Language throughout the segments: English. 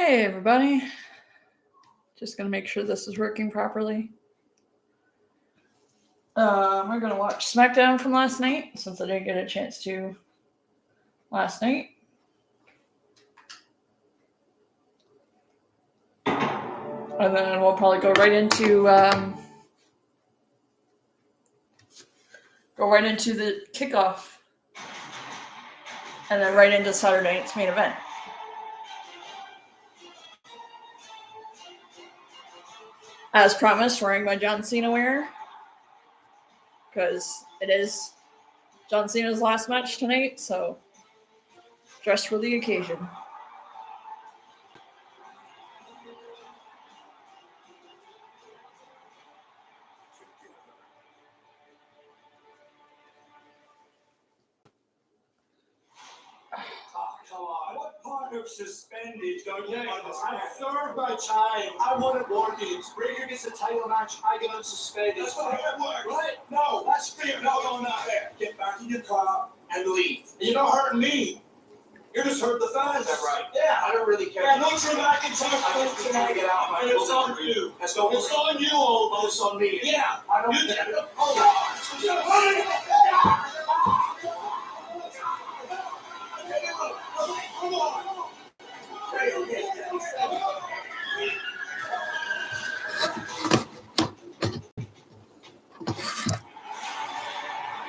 Hey everybody, just gonna make sure this is working properly. We're gonna watch Smackdown from last night since I didn't get a chance to last night. And then we'll probably go right into the kickoff, and then right into Saturday night's main event. As promised, wearing my John Cena wear, because it is John Cena's last match tonight, so dressed for the occasion. Suspended, don't you understand? I served my time. I wanted war games. Rager gets a title match, I get unsuspended. That's not how it works. Right? No, that's fair. No, not there. Get back in your car and leave. And you're not hurting me. You're just hurting the fans. Is that right? Yeah. I don't really care. Yeah, no, you're back in time for tonight. Get out of my it's on you. It's on you, old. It's on me. Yeah. I don't care. Come on.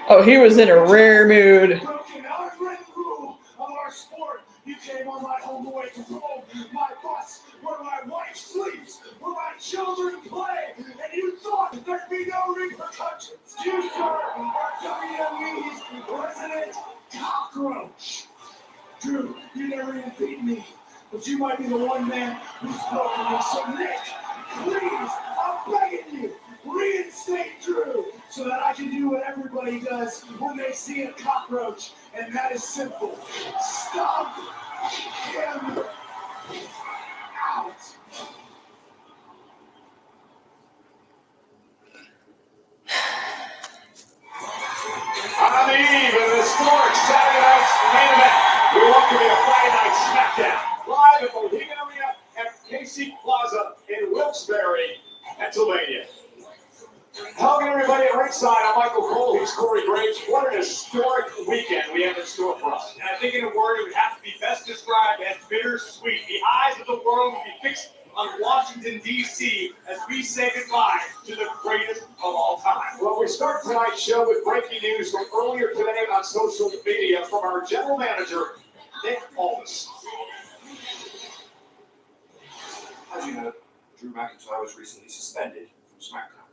Oh, he was in a rare mood. You came on my home away from home, my bus, where my wife sleeps, where my children play, and you thought there'd be no repercussions. You, sir, are WWE's resident cockroach. Drew, you never even beat me, but you might be the one man who's broken me. So Nick, please, I'm begging you, reinstate Drew so that I can do what everybody does when they see a cockroach, and that is simple. Stop him out. On the eve of the historic Saturday night's main event, we welcome you to Friday Night Smackdown, live at Mohegan Arena at KC Plaza in Wilkes-Barre, Pennsylvania. Hello, everybody at ringside. I'm Michael Cole. He's Corey Graves. What an historic weekend we have in store for us. And I think in a word, it would have to be best described as bittersweet. The eyes of the world will be fixed on Washington, D.C. as we say goodbye to the greatest of all time. Well, we start tonight's show with breaking news from earlier today on social media from our general manager, Nick Aldis. As you know, Drew McIntyre was recently suspended from SmackDown.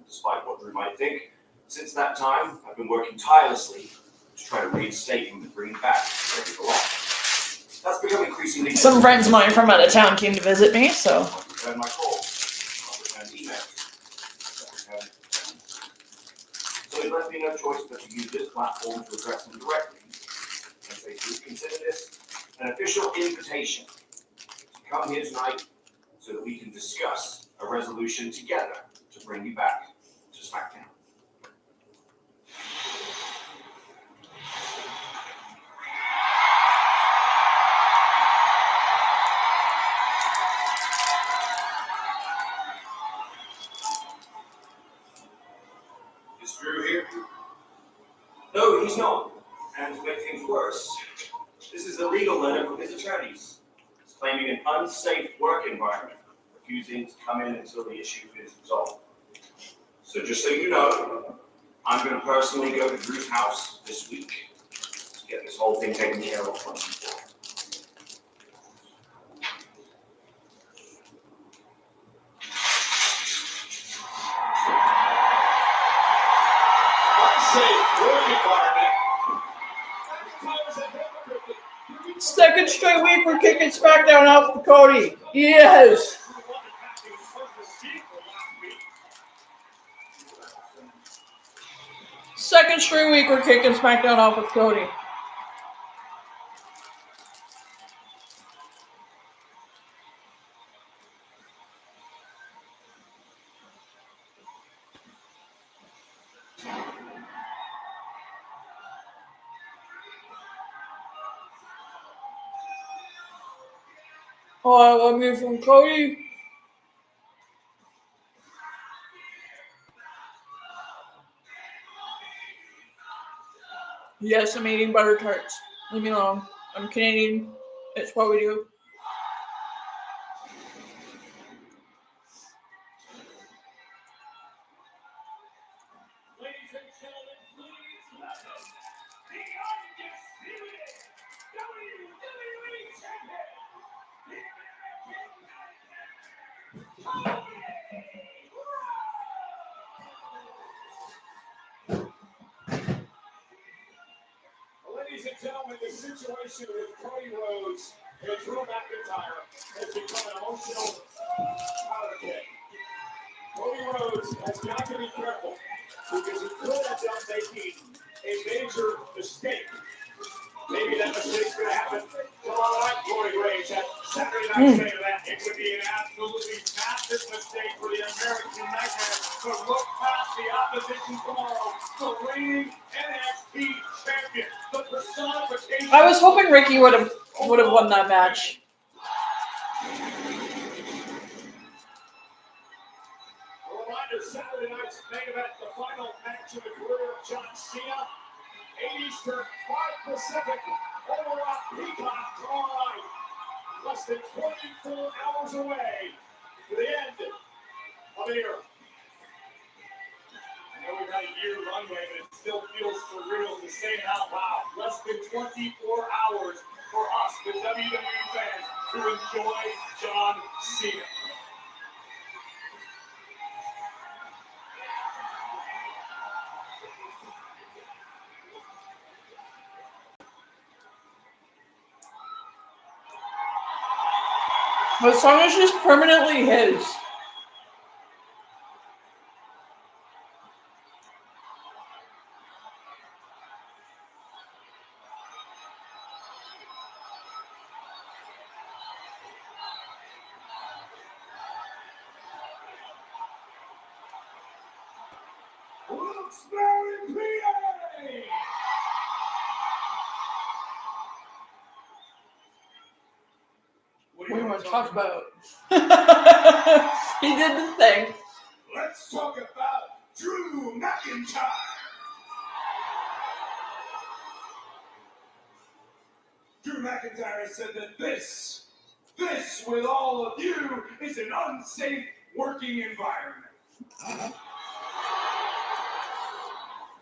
Despite what Drew might think, since that time, I've been working tirelessly to try to reinstate him and bring him back to where he belongs. That's become increasingly... Some friends of mine from out of town came to visit me, so... I've returned my calls. I've returned emails. So it left me no choice but to use this platform to address him directly. And say, please consider this an official invitation to come here tonight so that we can discuss a resolution together to bring you back to SmackDown. Is Drew here? No, he's not. And to make things worse, this is a legal letter from his attorneys. He's claiming an unsafe work environment, refusing to come in until the issue is resolved. So just so you know, I'm going to personally go to Drew's house this week to get this whole thing taken care of once and for all. Second straight week we're kicking SmackDown off with Cody. Yes! Second straight week we're kicking SmackDown off with Cody. Oh, I love you from Cody. Yes, I'm eating butter tarts. Leave me alone. I'm Canadian. It's what we do. Ladies and gentlemen, please welcome the undisputed WWE Champion, the American Nightmare, Ladies and gentlemen, the situation with Cody Rhodes and Drew McIntyre has become an emotional powder keg. Cody Rhodes has got to be careful because he could end up making a major mistake. Maybe that mistake's going to happen tomorrow night, Corey Graves, at Saturday night's main event. It would be an absolutely massive mistake for the American Nightmare to look past the opposition tomorrow. The reigning NXT champion, the personification. I was hoping Ricky would have won that match. A reminder, Saturday night's main event, the final match of the career of John Cena. 8 Eastern, 5 Pacific, over on Peacock tomorrow night. Less than 24 hours away to the end of the year. I know we've had a year runway, but it still feels surreal to say it out loud. Less than 24 hours for us, the WWE fans, to enjoy John Cena. The song is just permanently his. Wilkes-Barre, PA! What do you want to talk about? He did the thing. Let's talk about Drew McIntyre. Drew McIntyre said that this with all of you is an unsafe working environment.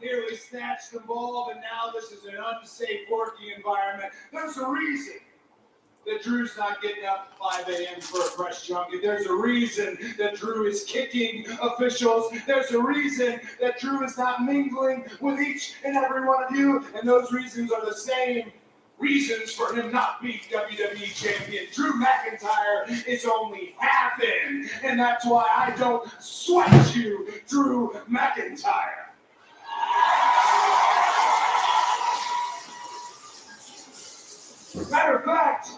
Nearly snatched the ball, but now this is an unsafe working environment. There's a reason that Drew's not getting up at 5 a.m. for a fresh junket. There's a reason that Drew is kicking officials. There's a reason that Drew is not mingling with each and every one of you. And those reasons are the same reasons for him not being WWE Champion. Drew McIntyre is only half in. And that's why I don't sweat you, Drew McIntyre. Matter of fact,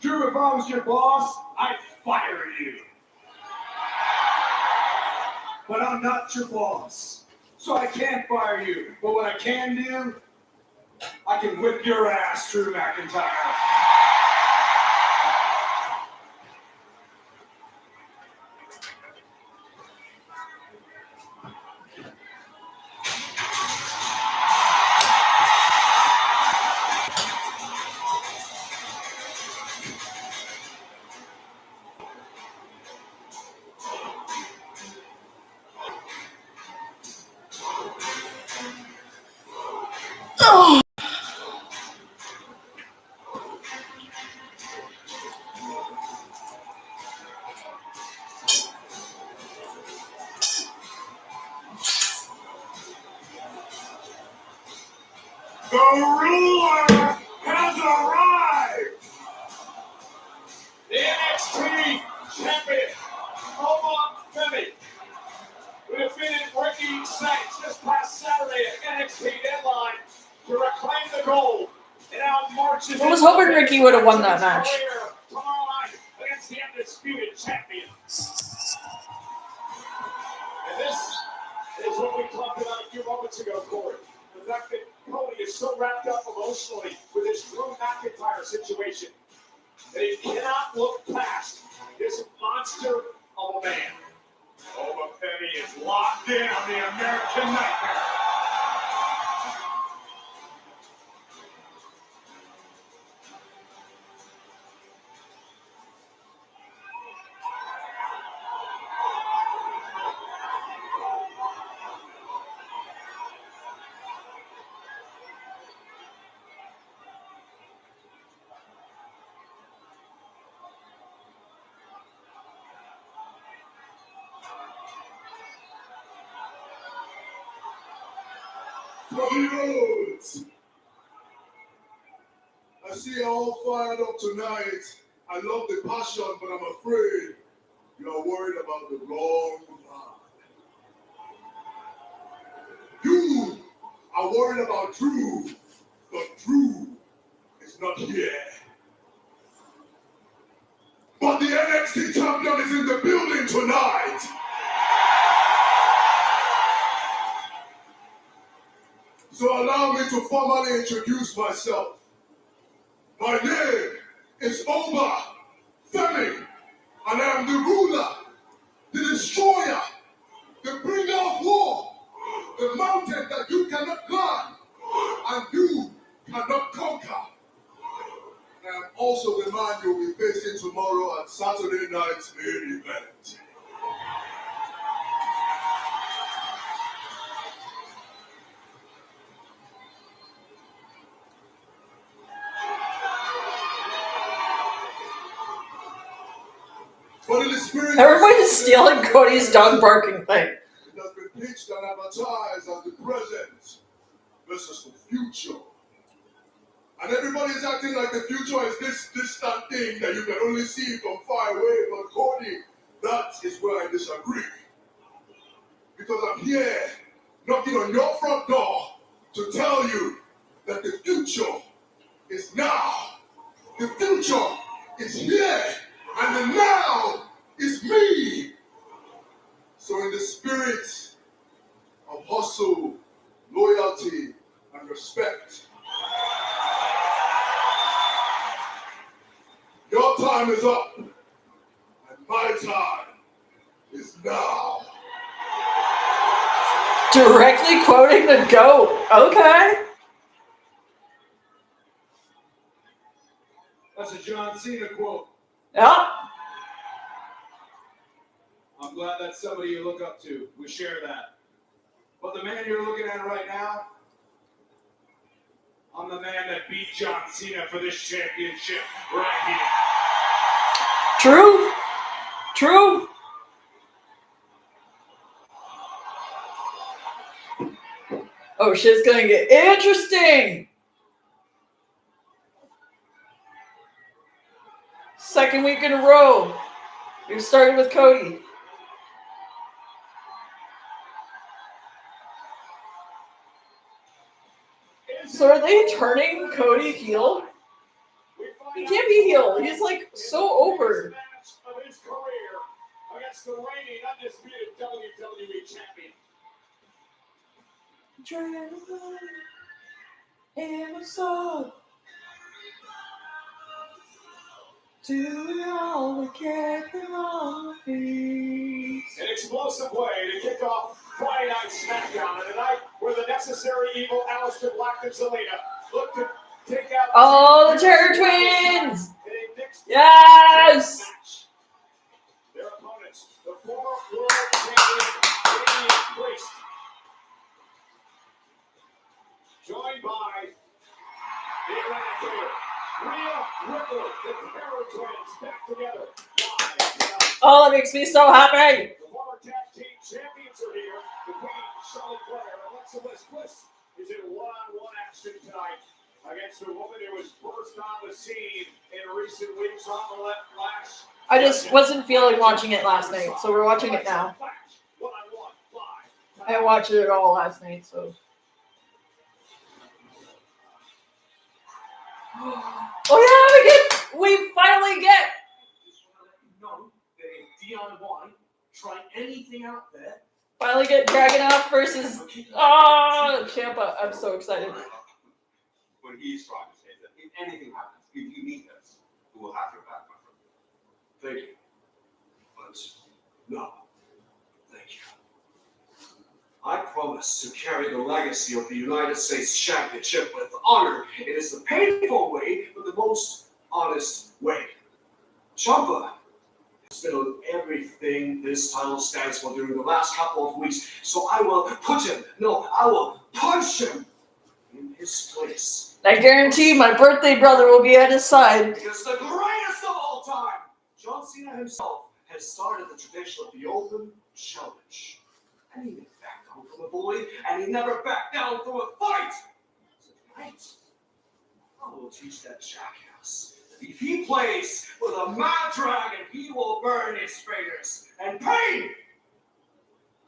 Drew, if I was your boss, I'd fire you. But I'm not your boss, so I can't fire you. But what I can do, I can whip your ass, Drew McIntyre. The ruler has arrived! The NXT champion, Omar Femi, who defeated Ricky Starks this past Saturday at NXT Deadline to reclaim the gold. And now marches. I was hoping Ricky would have won that match. Tomorrow night against the undisputed champion. And this is what we talked about a few moments ago, Corey. The fact that Cody is so wrapped up emotionally with this Drew McIntyre situation. that he cannot look past this monster of a man. Oba Penny is locked in on the American Nightmare. Roads. I see you all fired up tonight. I love the passion, but I'm afraid you're worried about the wrong man. You are worried about Drew, but Drew is not here. But the NXT champion is in the building tonight. So allow me to formally introduce myself. My name is Oba Femi, and I am the ruler, the destroyer, the bringer of war, the mountain that you cannot climb and you cannot conquer. I am also the man you'll be facing tomorrow at Saturday night's main event. But in the spirit Everybody's stealing Cody's dog barking thing. it has been pitched and advertised as the present versus the future. And everybody's acting like the future is this distant thing that you can only see from far away. But Cody, that is where I disagree. Because I'm here knocking on your front door to tell you that the future is now. The future is here. And the now is me. So in the spirit of hustle, loyalty, and respect, your time is up, and my time is now. Directly quoting the GOAT. Okay. That's a John Cena quote. Yeah. I'm glad that's somebody you look up to. We share that. But the man you're looking at right now, I'm the man that beat John Cena for this championship right here. True. True. Oh, shit's gonna get interesting. Second week in a row. We've started with Cody. So are they turning Cody heel? He can't be heel. He's like so over. Match of his career against the reigning undisputed WWE champion. And a soul. Do it all again on the feet. An explosive way to kick off Friday Night Smackdown, and tonight where the necessary evil Aleister Black and Zelina look to take out Oh, the Terror Twins! Yes! Their opponents, the former world champion Damian Priest, joined by the Eradicator, Rhea Ripley, the Terror Twins, back together. Live. Oh, that makes me so happy! The former tag team champions are here. The Queen, Charlotte Flair, and Alexa Bliss is in one-on-one action tonight against a woman who was burst on the scene in recent weeks on the left flash. I just wasn't feeling watching it last night, so we're watching it now. I didn't watch it at all last night, so. Oh yeah, we finally get. No, that if Dion won, try anything out there. Finally get Dragunov versus Ciampa. I'm so excited. What he's trying to say is that if anything happens, if you need us, the will have your back, my friend. Thank you. But no, thank you. I promise to carry the legacy of the United States Championship with honor. It is the painful way, but the most honest way. Ciampa has been on everything this title stands for during the last couple of weeks, so I will I will punch him in his place. I guarantee my birthday brother will be at his side. Because the greatest of all time, John Cena himself, has started the tradition of the Open Challenge. And he didn't back down from a bully, and he never backed down from a fight. So tonight, I will teach that jackass that if he plays with a mad dragon, he will burn his fingers, and pain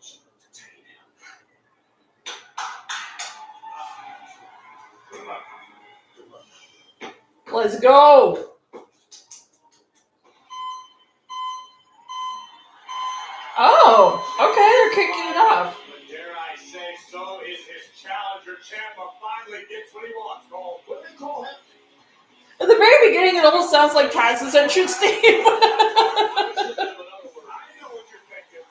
shall entertain him. Good luck. Let's go. Oh, okay, they're kicking it off. But dare I say so is his challenger. Ciampa finally gets what he wants. Cole, what do they call him? At the very beginning, it almost sounds like Taz's entrance theme. I know what you're thinking.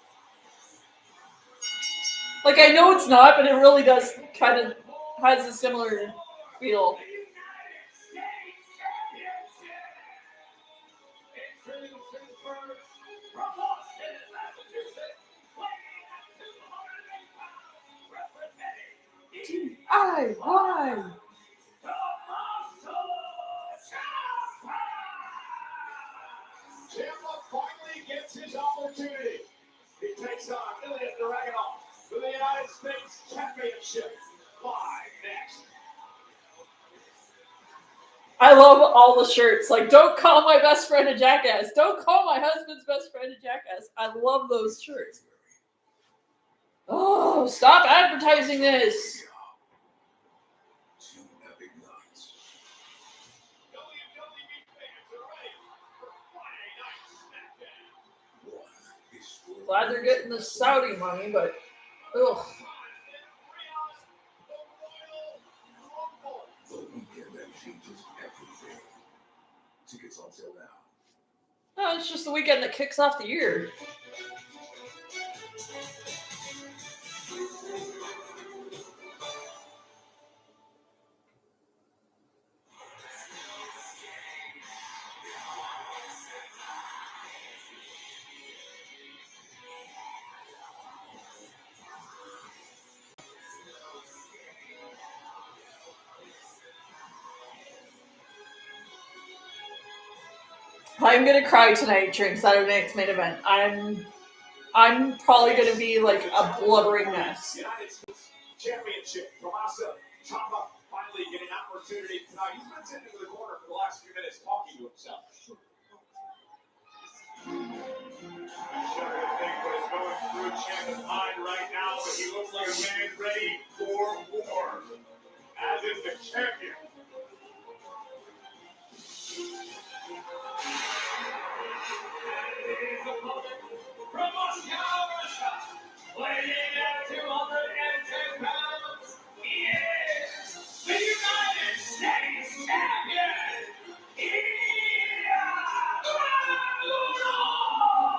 Like, I know it's not, but it really does kind of has a similar feel. Why? Ciampa finally gets his opportunity. He takes on Ilya Dragunov for the United States Championship. Live next. I love all the shirts. Like, don't call my best friend a jackass. Don't call my husband's best friend a jackass. I love those shirts. Oh, stop advertising this. Epic nights. WWE fans are ready for Friday Night SmackDown. One is Glad they're getting the Saudi money, but ugh. the weekend that changes everything. Tickets on sale now. No, it's just the weekend that kicks off the year. I'm gonna cry tonight during Saturday night's main event. I'm probably gonna be like a blubbering mess. United States Championship. Tommaso Ciampa finally getting an opportunity tonight. He's been sitting in the corner for the last few minutes talking to himself. I shudder to think what is going through Ciampa's mind right now, but he looks like a man ready for war. As is the champion. From Moscow, Russia, weighing at 210 pounds, he is the United States champion,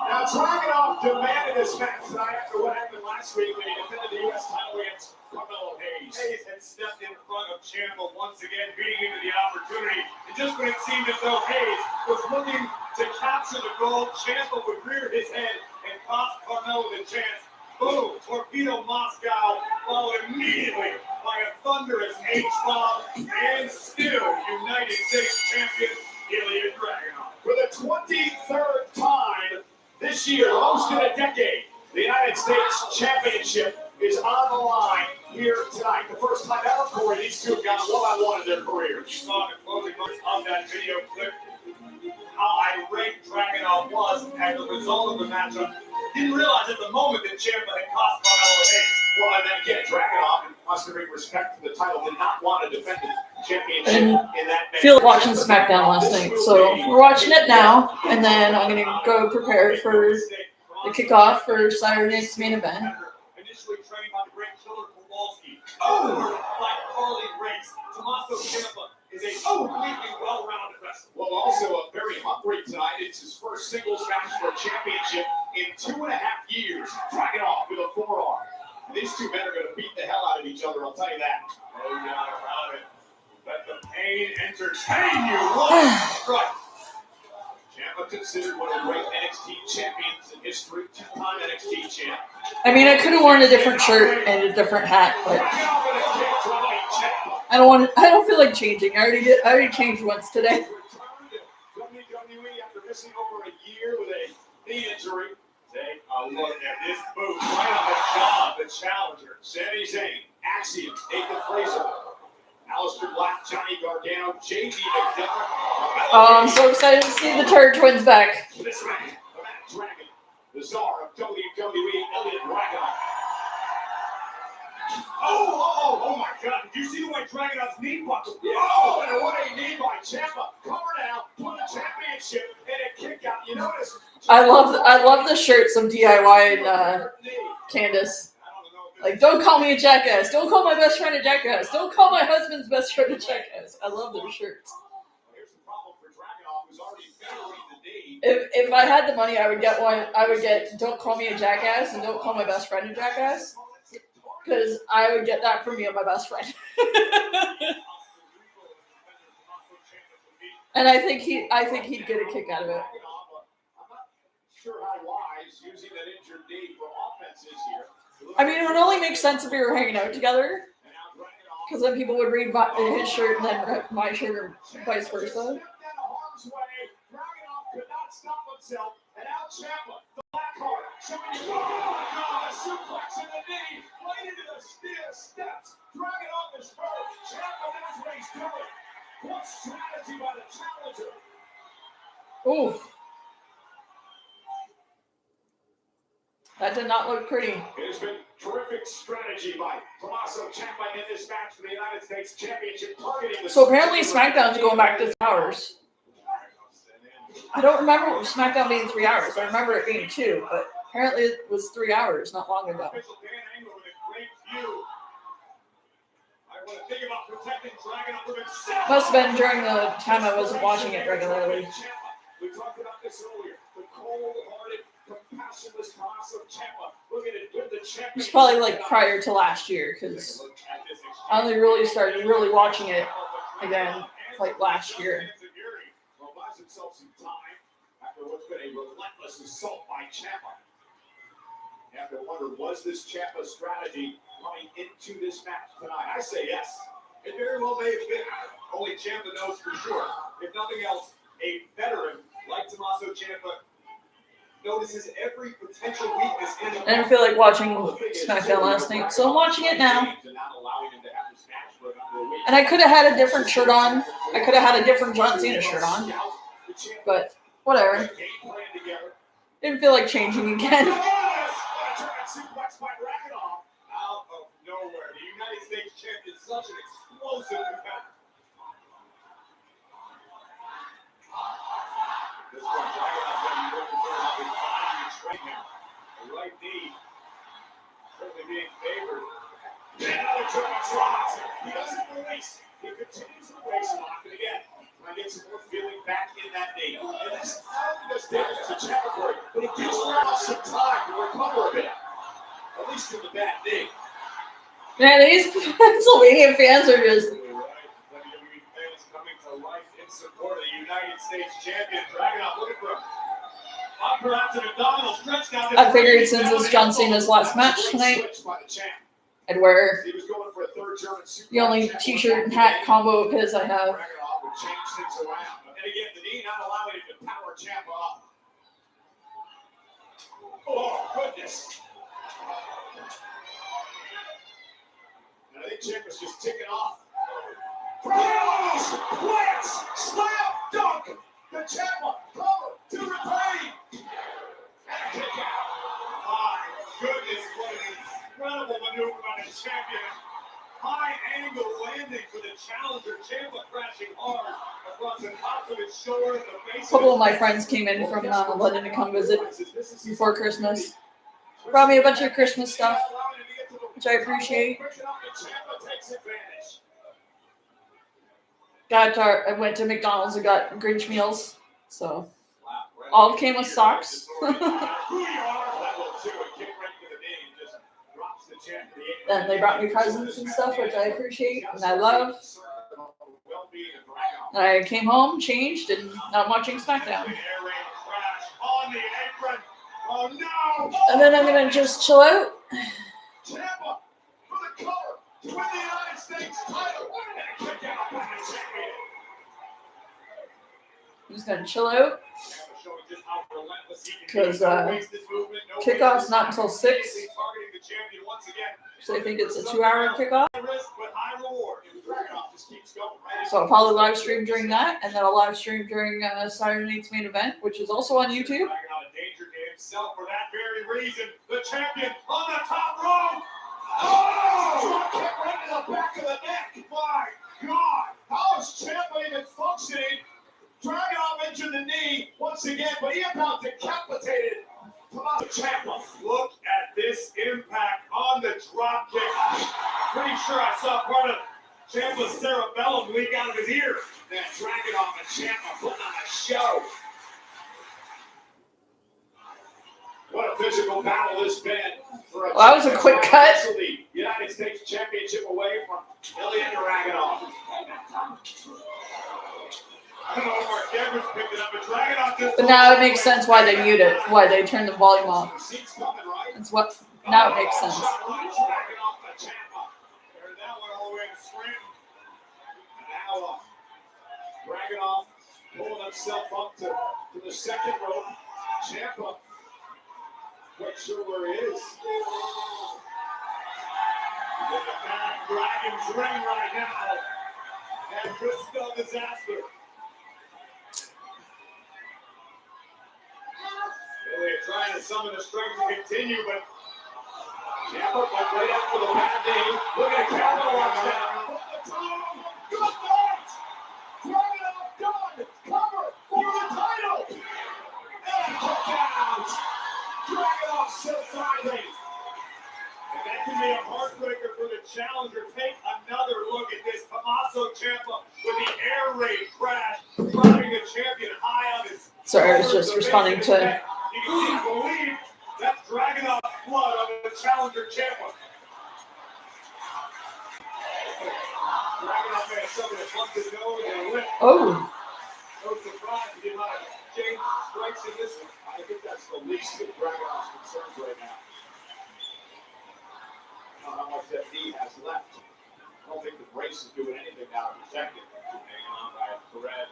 Now, Dragunov demanded this match tonight after what happened last week when he defended the U.S. title against Carmelo Hayes. Hayes had stepped in front of Ciampa once again, beating him to the opportunity. And just when it seemed as though Hayes was looking to capture the gold, Ciampa would rear his head and cost Carmelo the chance. Boom! Torpedo Moscow, followed immediately by a thunderous H-bomb, and still United States champion Ilya Dragunov. For the 23rd time this year, almost in a decade, the United States Championship is on the line here tonight. The first time ever, Corey, these two have gone one-on-one in their careers. You saw in the closing moments of that video clip how irate Dragunov was as a result of the matchup. Didn't realize at the moment that Ciampa had cost Carmelo Hayes. Well, and then again, Dragunov, mustering respect to the title, did not want to defend the championship in that match. I feel like watching SmackDown last night, so we're watching it now, and then I'm gonna go prepare for the kickoff for Saturday night's main event. Initially trained by the great Killer Kowalski, Oh, like Harley Race, Tommaso Ciampa is a completely well-rounded wrestler. Well, also very hungry tonight. It's his first singles match for a championship in 2.5 years. Dragging off with a forearm. These two men are going to beat the hell out of each other, I'll tell you that. No doubt about it. Let the pain entertain you. Right. Ciampa considered one of the great NXT champions in history, two-time NXT champ. I mean, I could have worn a different shirt and a different hat, but I don't feel like changing. I already changed once today. Returned to WWE after missing over a year with a knee injury. Take a look at this boot right on the jaw of the challenger. Sami Zayn, Axiom, Nathan Fraser, Aleister Black, Johnny Gargano, JD McDonald. Oh, I'm so excited to see the Turd Twins back. This man, the Matt Dragon, the czar of WWE, Elliot Dragunov. Oh my God. Did you see the way Dragunov's knee buckled? Oh, and what a knee by Ciampa. Covered out, put a championship and a kick out. You notice? I love the shirts of DIY and Candace. Like, don't call me a jackass. Don't call my best friend a jackass. Don't call my husband's best friend a jackass. I love those shirts. Here's the problem for Dragunov, who's already favoring the knee. If I had the money, I would get one. I would get don't call me a jackass and don't call my best friend a jackass. Because I would get that from me and my best friend. And I think he'd get a kick out of it. I'm not sure how wise using that injured knee for offenses here. I mean, it would only make sense if we were hanging out together. Because then people would read his shirt and then my shirt or vice versa. Dragunov could not stop himself. And now Ciampa, the black card, showing you, oh my God, a suplex in the knee, right into the steel steps. Dragunov is hurt. Ciampa knows what he's doing. What strategy by the challenger. Ooh. That did not look pretty. It has been terrific strategy by Tommaso Ciampa in this match for the United States Championship, targeting the. So apparently SmackDown's going back to 3 hours. I don't remember SmackDown being 3 hours. I remember it being 2, but apparently it was 3 hours not long ago. Must have been during the time I wasn't watching it regularly. We talked about this earlier. The cold-hearted, compassionless Tommaso Ciampa. Look at it with the champion. It was probably like prior to last year because I only really started watching it again like last year. Well, buys himself some time after what's been a relentless assault by Ciampa. You have to wonder, was this Ciampa's strategy coming into this match tonight? I say yes. It very well may have been. Only Ciampa knows for sure. If nothing else, a veteran like Tommaso Ciampa notices every potential weakness in the. I didn't feel like watching SmackDown last night, so I'm watching it now. And I could have had a different shirt on. I could have had a different John Cena shirt on. But whatever. Didn't feel like changing again. Out of nowhere, the United States champion is such an explosive competitor. This one, Dragunov's going to be looking for his body right now. The right knee certainly being favored. Now Dragunov, he doesn't release. He continues to waist lock it again. I get some more feeling back in that knee. And this damage to Ciampa, but it gives Dragunov some time to recover a bit. At least from the bad knee. Man, these Pennsylvania fans are just. WWE fans coming to life in support of the United States champion. Dragunov looking for perhaps an abdominal stretch down. I figured since it's John Cena's last match tonight, I'd wear the only t-shirt and hat combo of his I have. Dragunov would change things around. And again, the knee not allowing him to power Ciampa up. Oh, goodness. And I think Ciampa's just ticking off. Dragunov plants, slam dunk. The Ciampa cover to retain. And a kick out. My goodness, what an incredible maneuver by the champion. High angle landing for the challenger. Ciampa crashing hard across the tops of his shoulders. A couple of my friends came in from London to come visit before Christmas. Brought me a bunch of Christmas stuff. which I appreciate. Pushing up, and Ciampa takes advantage. I went to McDonald's and got Grinch meals, so all came with socks. Who you are, that will do it. Kick right to the knee, just drops the champ to the apron. And they brought me presents and stuff, which I appreciate and I love. And I came home, changed, and now I'm watching SmackDown. On the apron. Oh no! And then I'm gonna just chill out. Ciampa for the cover to win the United States title and a kick out by the champion. I'm just gonna chill out Ciampa showing just how relentless he can be. because Wasted movement, no kickoff's wasted not time. until 6. Targeting the champion once again. So I think it's a 2-hour kickoff. High risk, but high reward. And Dragunov just keeps going right. So I'll probably live stream during that, and then I'll live stream during Saturday night's main event, which is also on YouTube. Dragunov endangered himself for that very reason. The champion on the top rope. Oh! Drop kick right to the back of the neck. My God! How is Ciampa even functioning? Dragunov injured the knee once again, but he about decapitated. Ciampa. Look at this impact on the drop kick. Pretty sure I saw part of Ciampa's cerebellum leak out of his ear. Then Dragunov and Ciampa putting on a show. What a physical battle this been. For Well, that was a quick cut. The United States Championship away from Ilya Dragunov. I don't know if our cameras picked it up, but Dragunov just. But now it makes sense why they mute it, why they turn the volume off. Seats coming, right? That's what. Now it makes sense. Dragunov to Ciampa. There's that one all the way to Scranton. And now Dragunov pulling himself up to the second rope. Ciampa. Quite sure where he is. In the Mad Dragon's ring right now. And Crystal disaster. They're trying to summon the strength to continue, but Ciampa went right after the bad knee. Look at capitalize now. Good fight! Dragunov done! Cover for the title! And kick out! Dragunov still fighting. And that can be a heartbreaker for the challenger. Take another look at this. Tommaso Ciampa with the air raid crash, driving the champion high on his. Sorry, I was just responding to. You can see, believe that's Dragunov's blood on the challenger Ciampa. Dragunov may have something that plucked his nose and lip. Oh, No surprise to the amount of Jake strikes in this one. I think that's the least of Dragunov's concerns right now. I don't know how much that knee has left. I don't think the brace is doing anything now to protect it. Hanging on by a thread.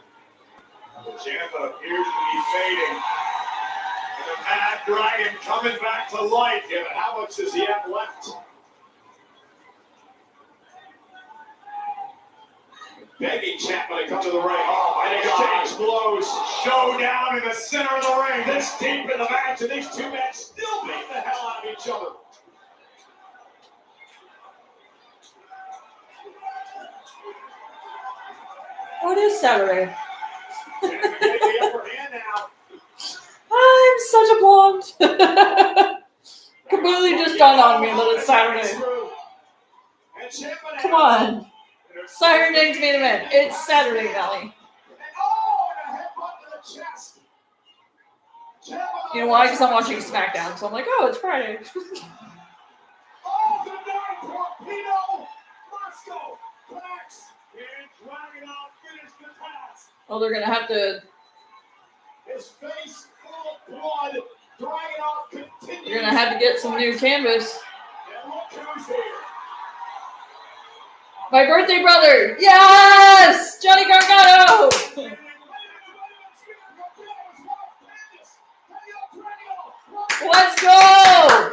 But Ciampa appears to be fading. And the Mad Dragon coming back to life. Yeah, but how much does he have left? Begging Ciampa to come to the ring. Oh, and exchange blows. Showdown in the center of the ring. This deep in the match, and these two men still beating the hell out of each other. what is Saturday? Ciampa getting the upper hand now. I'm such a blonde. Completely just dawned on me that it's Saturday. And Ciampa Come now. on. Saturday night's main event. It's Saturday, Valley. Oh, and a headbutt to the chest. You know why? Because I'm watching SmackDown, so I'm like, oh, it's Friday. Oh, the nine torpedo. Moscow connects. And Dragunov finished the task. Oh, they're gonna have to. His face full of blood. Dragunov continues. You're gonna have to get some new canvas. And look who's here. My birthday brother. Yes, Johnny Gargano. Let's go.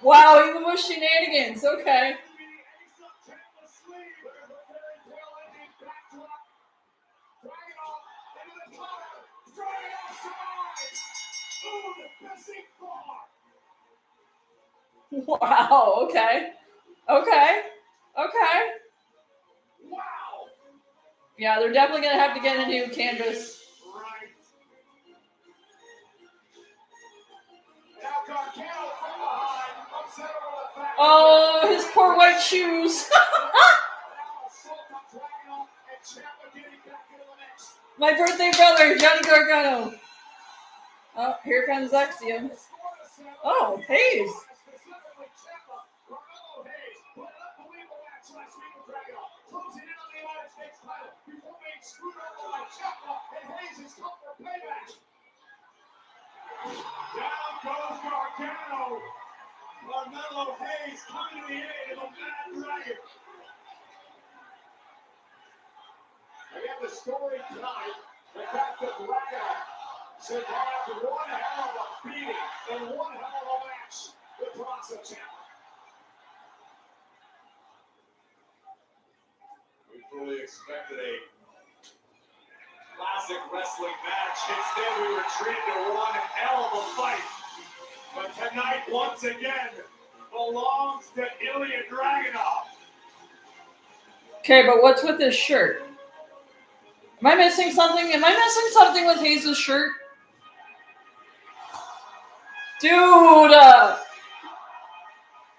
Wow, even with shenanigans. Okay. Wow. Okay. Okay. Okay. Wow. Yeah, they're definitely gonna have to get a new canvas. Right. Oh, his poor white shoes. My birthday brother, Johnny Gargano. Oh, here comes Axiom. Oh, Hayes. Down goes Gargano. Carmelo Hayes coming to the aid of a Mad Dragon. Again, the story tonight, the fact that Dragon survived one hell of a beating and one hell of a match with Toronto Ciampa. We fully expected a classic wrestling match. Instead, we were treated to one hell of a fight. But tonight, once again, belongs to Ilya Dragunov. Okay, but what's with his shirt? Am I missing something? Am I missing something with Hayes' shirt? Dude!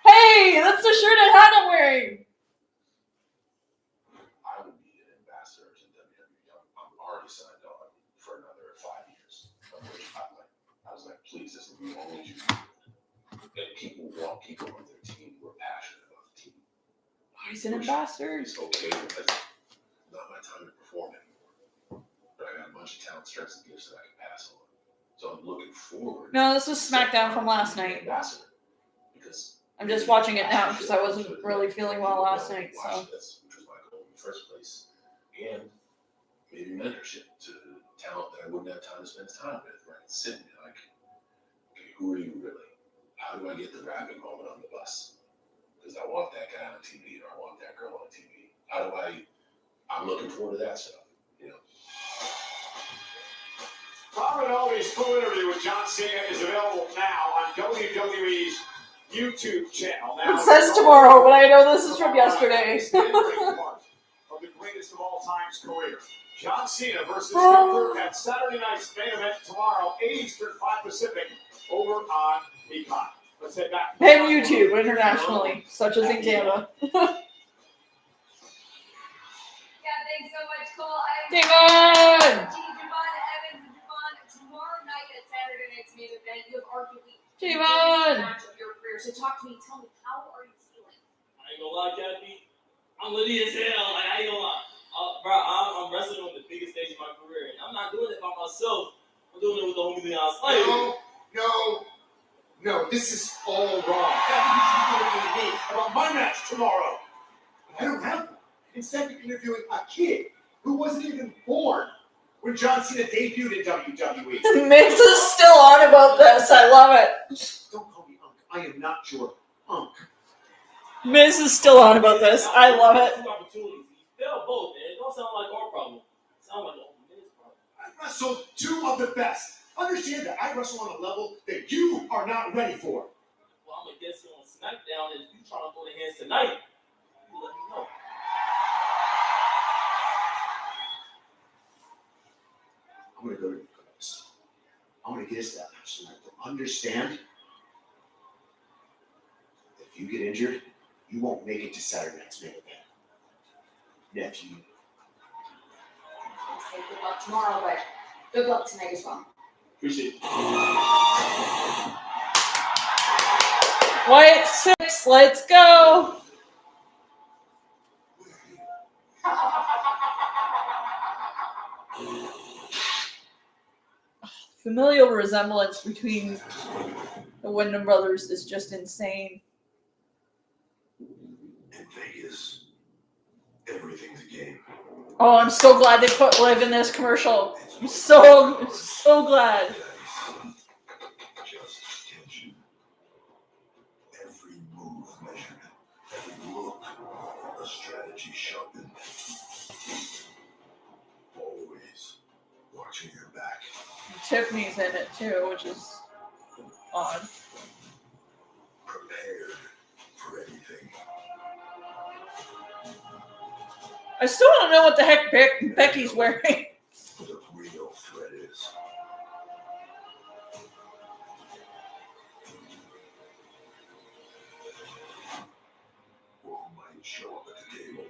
Hey, that's the shirt I had him wearing. I would be an ambassador to WWE. I'm already signed on for another 5 years. I was like, please, this is the only you. And people want people on their team who are passionate about the team. Oh, he's an ambassador. It's okay because it's not my time to perform anymore. But I got a bunch of talent, strengths, and gifts that I can pass on. So I'm looking forward. No, this was SmackDown from last night. Ambassador. Because I'm just watching it now because I wasn't really feeling well last night. So this, which was my goal in the first place, and maybe mentorship to talent that I wouldn't have time to spend time with. Right, sitting there like, okay, who are you really? How do I get the rapid moment on the bus? Because I want that guy on TV or I want that girl on TV. How do I'm looking forward to that stuff, you know. Robert Alby's full interview with John Cena is available now on WWE's YouTube channel. Now, it says tomorrow, but I know this is from yesterday. Part of the greatest of all time's career. John Cena versus Gunther at Saturday night's main event tomorrow, 8 Eastern, 5 Pacific, over on Peacock. Let's head back. And YouTube internationally, such as in Canada. Yeah, thanks so much, Cole. Devon! Evans and Devon tomorrow night at Saturday night's main event. You have arguably the Devon! biggest match of your career. So talk to me. Tell me, how are you feeling? I ain't gonna lie, Kathy. I'm litty as hell. Like, I ain't gonna lie. Bro, I'm wrestling on the biggest stage of my career. And I'm not doing it by myself. I'm doing it with the homie Leon Slater. No, this is all wrong. Kathy, you should be talking to me about my match tomorrow. I don't have one. Instead, you're interviewing a kid who wasn't even born when John Cena debuted in WWE. Miz is still on about this. I love it. Don't call me Unc. I am not your Unc. Miz is still on about this. I love it. Two opportunities. He failed both, and it don't sound like our problem. It sounds like Miz's problem. I wrestled two of the best. Understand that I wrestle on a level that you are not ready for. Well, I'm gonna guess you on SmackDown, and if you trying to throw the hands tonight, you let me know. I'm going to go to the class. I'm going to get us that match tonight. Understand that if you get injured, you won't make it to Saturday night's main event. Nephew. I'll say good luck tomorrow, but good luck tonight as well. Appreciate it. White 6, let's go. Familial resemblance between the Wyndham brothers is just insane. In Vegas, everything's a game. Oh, I'm so glad they put Liv in this commercial. I'm so glad. Just attention. Every move measured, every look, a strategy sharpened. Always watching your back. Tiffany's in it too, which is odd. Prepared for anything. I still want to know what the heck Becky's wearing. The real threat is. show up at the table.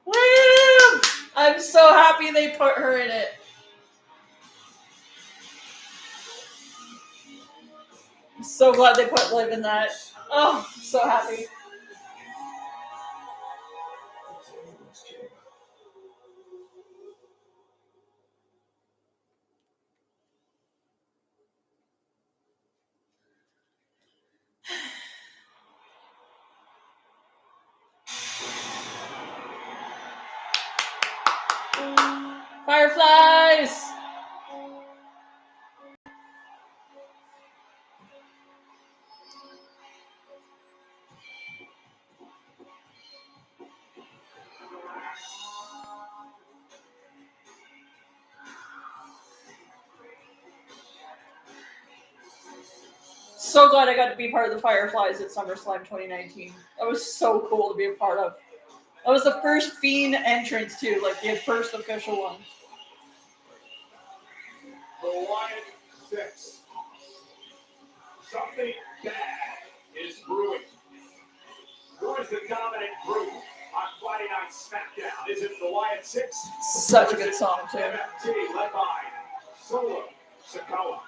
Woo! I'm so happy they put her in it. I'm so glad they put Liv in that. Oh, I'm so happy. Fireflies! So glad I got to be part of the Fireflies at SummerSlam 2019. That was so cool to be a part of. That was the first Fiend entrance too, like the first official one. The Wyatt 6. Something bad is brewing. Who is the dominant group on Friday Night Smackdown? Is it the Wyatt 6? Such a good song too. MFT led by Solo Sikoa.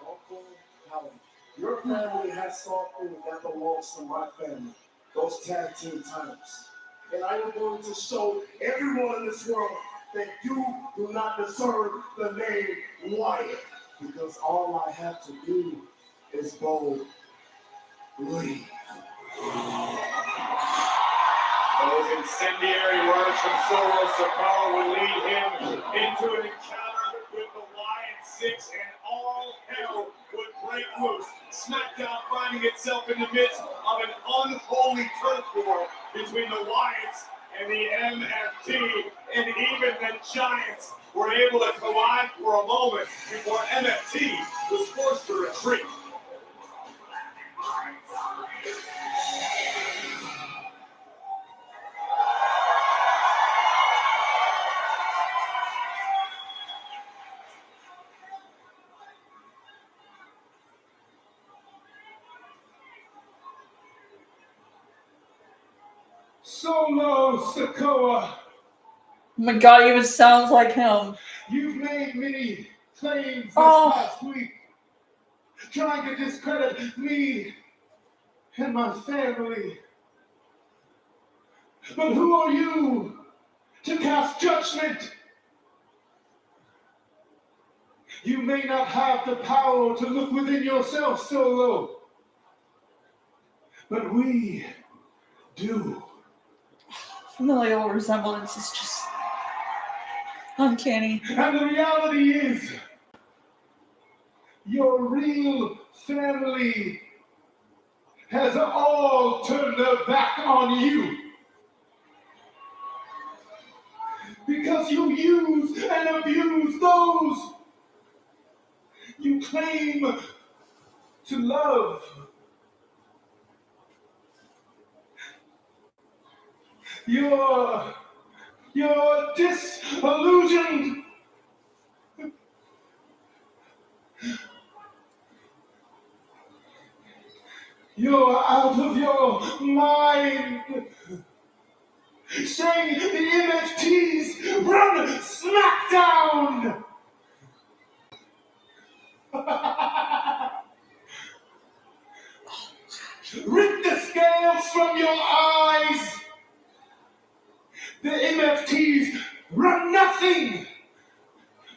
Uncle Howard, your family has something that belongs to my family. Those tag team titles. And I am going to show everyone in this world that you do not deserve the name Wyatt. Because all I have to do is bold leave. Those incendiary words from Solo Sikoa will lead him into an encounter with the Wyatt 6, and all hell would break loose. SmackDown finding itself in the midst of an unholy turf war between the Wyatts and the MFT, and even the Giants were able to collide for a moment before MFT was forced to retreat. Solo Sikoa, Oh my god, he even sounds like him. you've made many claims this Oh. past week, trying to discredit me and my family. But who are you to cast judgment? You may not have the power to look within yourself, Solo, but we do. Familial resemblance is just uncanny. And the reality is, your real family has all turned their back on you. Because you use and abuse those you claim to love. You're disillusioned. You're out of your mind. Saying the MFTs run Smackdown. Rip the scales from your eyes. The MFTs run nothing,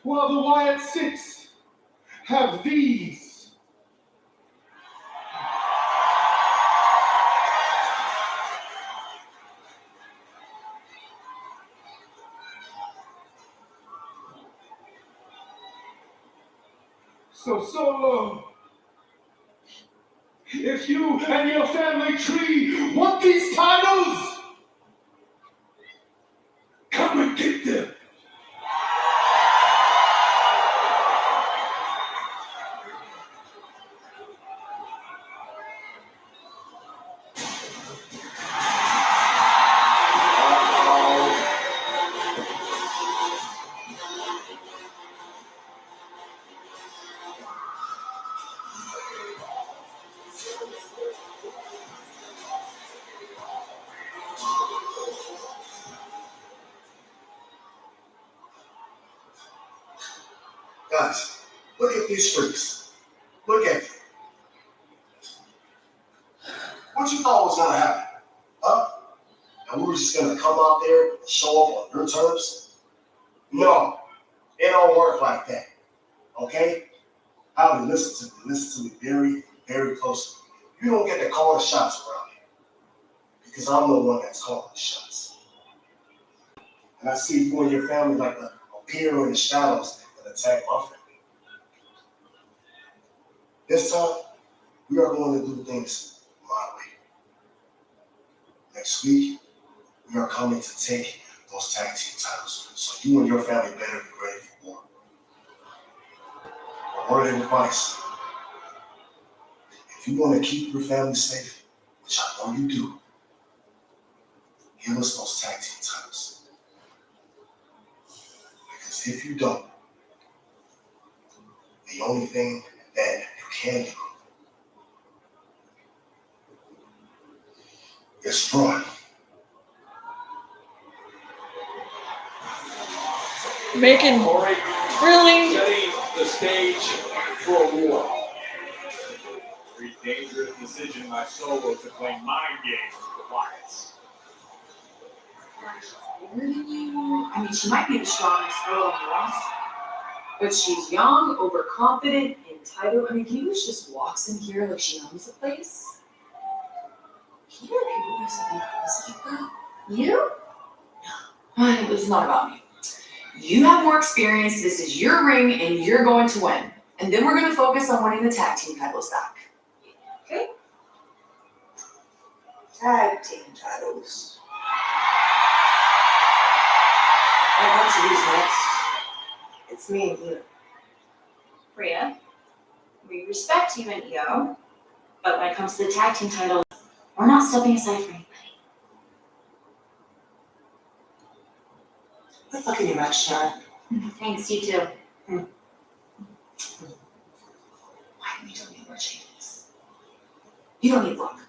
while the Wyatt 6 have these. So Solo, if you and your family tree want these titles, come and get them. Guys, look at these freaks. Look at them. What you thought was gonna happen? Huh? And we were just gonna come out there and show up on your terms? No, it don't work like that. Okay? Howdy, listen to me very, very closely. You don't get to call the shots around here. Because I'm the one that's calling the shots. And I see you and your family like to appear in the shadows and attack my family. This time, we are going to do things my way. Next week, we are coming to take those tag team titles. So you and your family better be ready for war. A word of advice. If you want to keep your family safe, which I know you do, give us those tag team titles. Because if you don't, the only thing that you can do is run. Making Corey, really. setting the stage for a war. Very dangerous decision by Solo to play mind games with the Wyatts. I mean, she might be the strongest girl on the roster, but she's young, overconfident, entitled. I mean, English just walks in here like she owns the place. Can you hear people do something like that? You? No, this is not about me. You have more experience. This is your ring, and you're going to win. And then we're going to focus on winning the tag team titles back. Okay? Tag team titles. What comes to who's next? It's me and you. Rhea, we respect you and Io, but when it comes to the tag team title, we're not stepping aside for anybody. Good luck in your match, Sharon. Thanks, you too. Why didn't you tell me about changes? You don't need luck.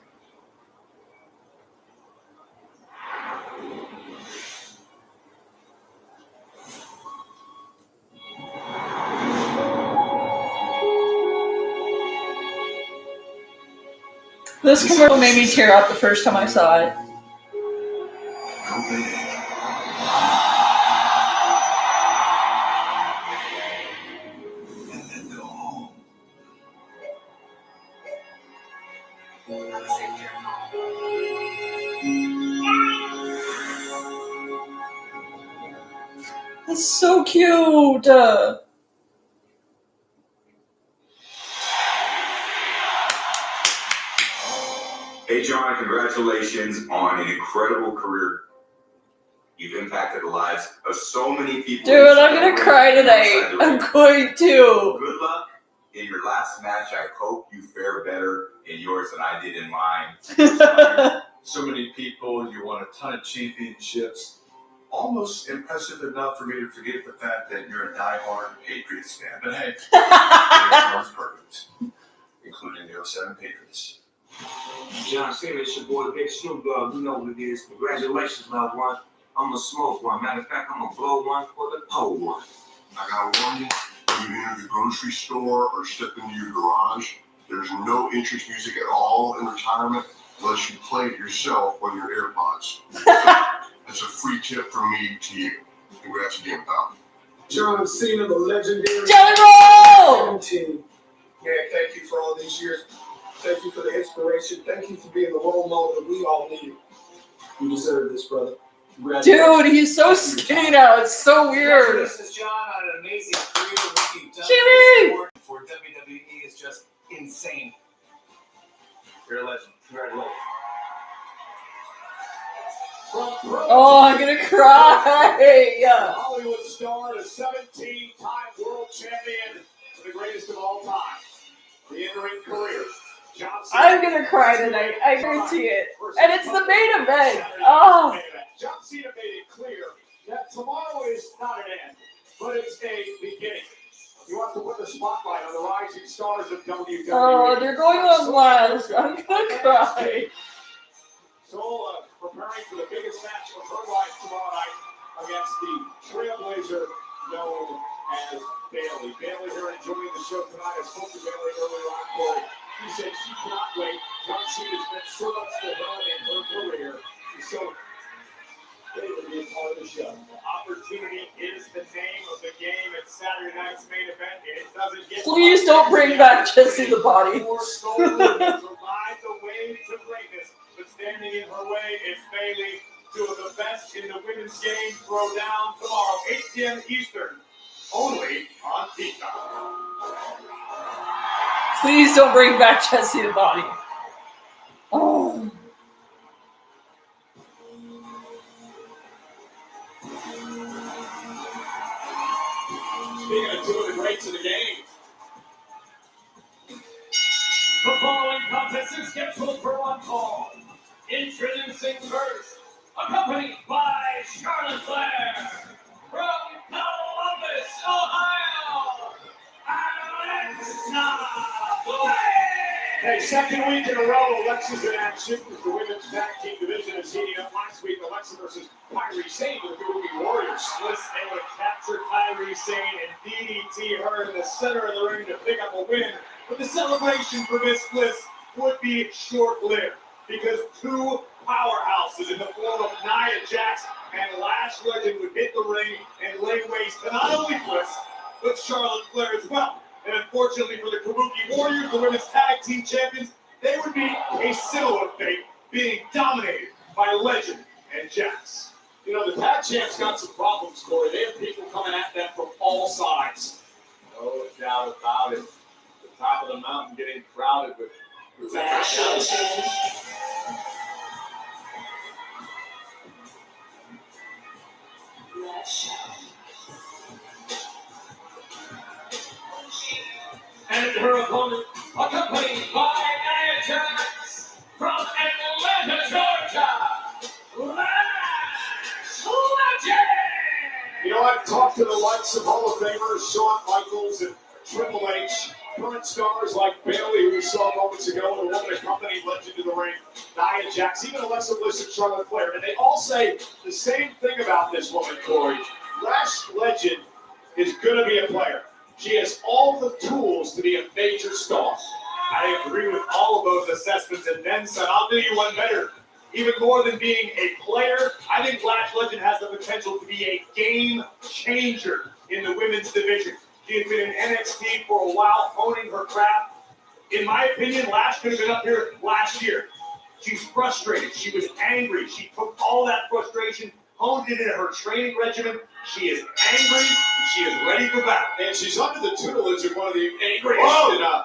This commercial made me tear up the first time I saw it. And then go home. That's so cute. Hey, John, congratulations on an incredible career. You've impacted the lives of so many people. Dude, I'm gonna cry tonight. I'm going to. Good luck in your last match. I hope you fare better in yours than I did in mine. So many people, you won a ton of championships. Almost impressive enough for me to forget the fact that you're a diehard Patriots fan. But hey, it's perfect, including the 07 Patriots. John Cena, it's your boy Big Snoop Dogg. You know what it is. Congratulations, loved one. I'm gonna smoke one. Matter of fact, I'm gonna blow one for the pole one. I gotta warn you, when you enter the grocery store or step into your garage, there's no entrance music at all in retirement unless you play it yourself on your AirPods. That's a free tip from me to you. Congrats again, pal. John Cena, the legendary Jelly roll! team. Man, thank you for all these years. Thank you for the inspiration. Thank you for being the role model that we all need. You deserve this, brother. Dude, he's so skinny now. It's so weird. Congratulations, John, on an amazing career. What you've done Jimmy! for WWE is just insane. You're a legend. Congratulations. Oh, I'm gonna cry. Hollywood star, the 17-time world champion, the greatest of all time. The in-ring career. John Cena. I'm gonna cry tonight. I guarantee it. And it's the main event. Oh. John Cena made it clear that tomorrow is not an end, but it's a beginning. He wants to put the spotlight on the rising stars of WWE. Oh, they're going on blast. I'm gonna cry. So, preparing for the biggest match of her life tomorrow night against the trailblazer known as Bailey. Bailey here enjoying the show tonight. I spoke to Bailey earlier on, Corey. She said she cannot wait. John Cena's been so much for her in her career. So Bailey will be a part of the show. Opportunity is the name of the game at Saturday night's main event, and it doesn't get. Please don't bring back Jesse the Body. To ride the wave to greatness, but standing in her way is Bailey. Two of the best in the women's game. Throw down tomorrow, 8 p.m. Eastern, only on Peacock. Please don't bring back Jesse the Body. Oh. Speaking of two of the greats of the game. The following contest is scheduled for one fall. Introducing first, accompanied by Charlotte Flair from Columbus, Ohio, Alexa Bliss. Hey, second week in a row, Alexa's in action as the women's tag team division is heating up. Last week, Alexa versus Kyrie Sane with the WWE Warriors. Bliss able to capture Kyrie Sane and DDT her in the center of the ring to pick up a win. But the celebration for Miss Bliss would be short-lived because two powerhouses in the form of Nia Jax and Lash Legend would hit the ring and lay waste to not only Bliss, but Charlotte Flair as well. And unfortunately for the Kabuki Warriors, the women's tag team champions, they would be a similar fate, being dominated by Legend and Jax. You know, the tag champs got some problems, Corey. They have people coming at them from all sides. No doubt about it. The top of the mountain getting crowded with Lash Legend. And her opponent, accompanied by Nia Jax from Atlanta, Georgia, Lash Legend. You know, I've talked to the likes of Hall of Famers, Shawn Michaels and Triple H, current stars like Bailey, who we saw moments ago, and the woman accompanied Legend to the ring, Nia Jax, even Alexa Bliss and Charlotte Flair. And they all say the same thing about this woman, Corey. Lash Legend is going to be a player. She has all the tools to be a major star. I agree with all of those assessments, and then some. I'll do you one better. Even more than being a player, I think Lash Legend has the potential to be a game changer in the women's division. She has been in NXT for a while, honing her craft. In my opinion, Lash could have been up here last year. She's frustrated. She was angry. She took all that frustration, honed it into her training regimen. She is angry. She is ready for battle. And she's under the tutelage of one of the Angriest and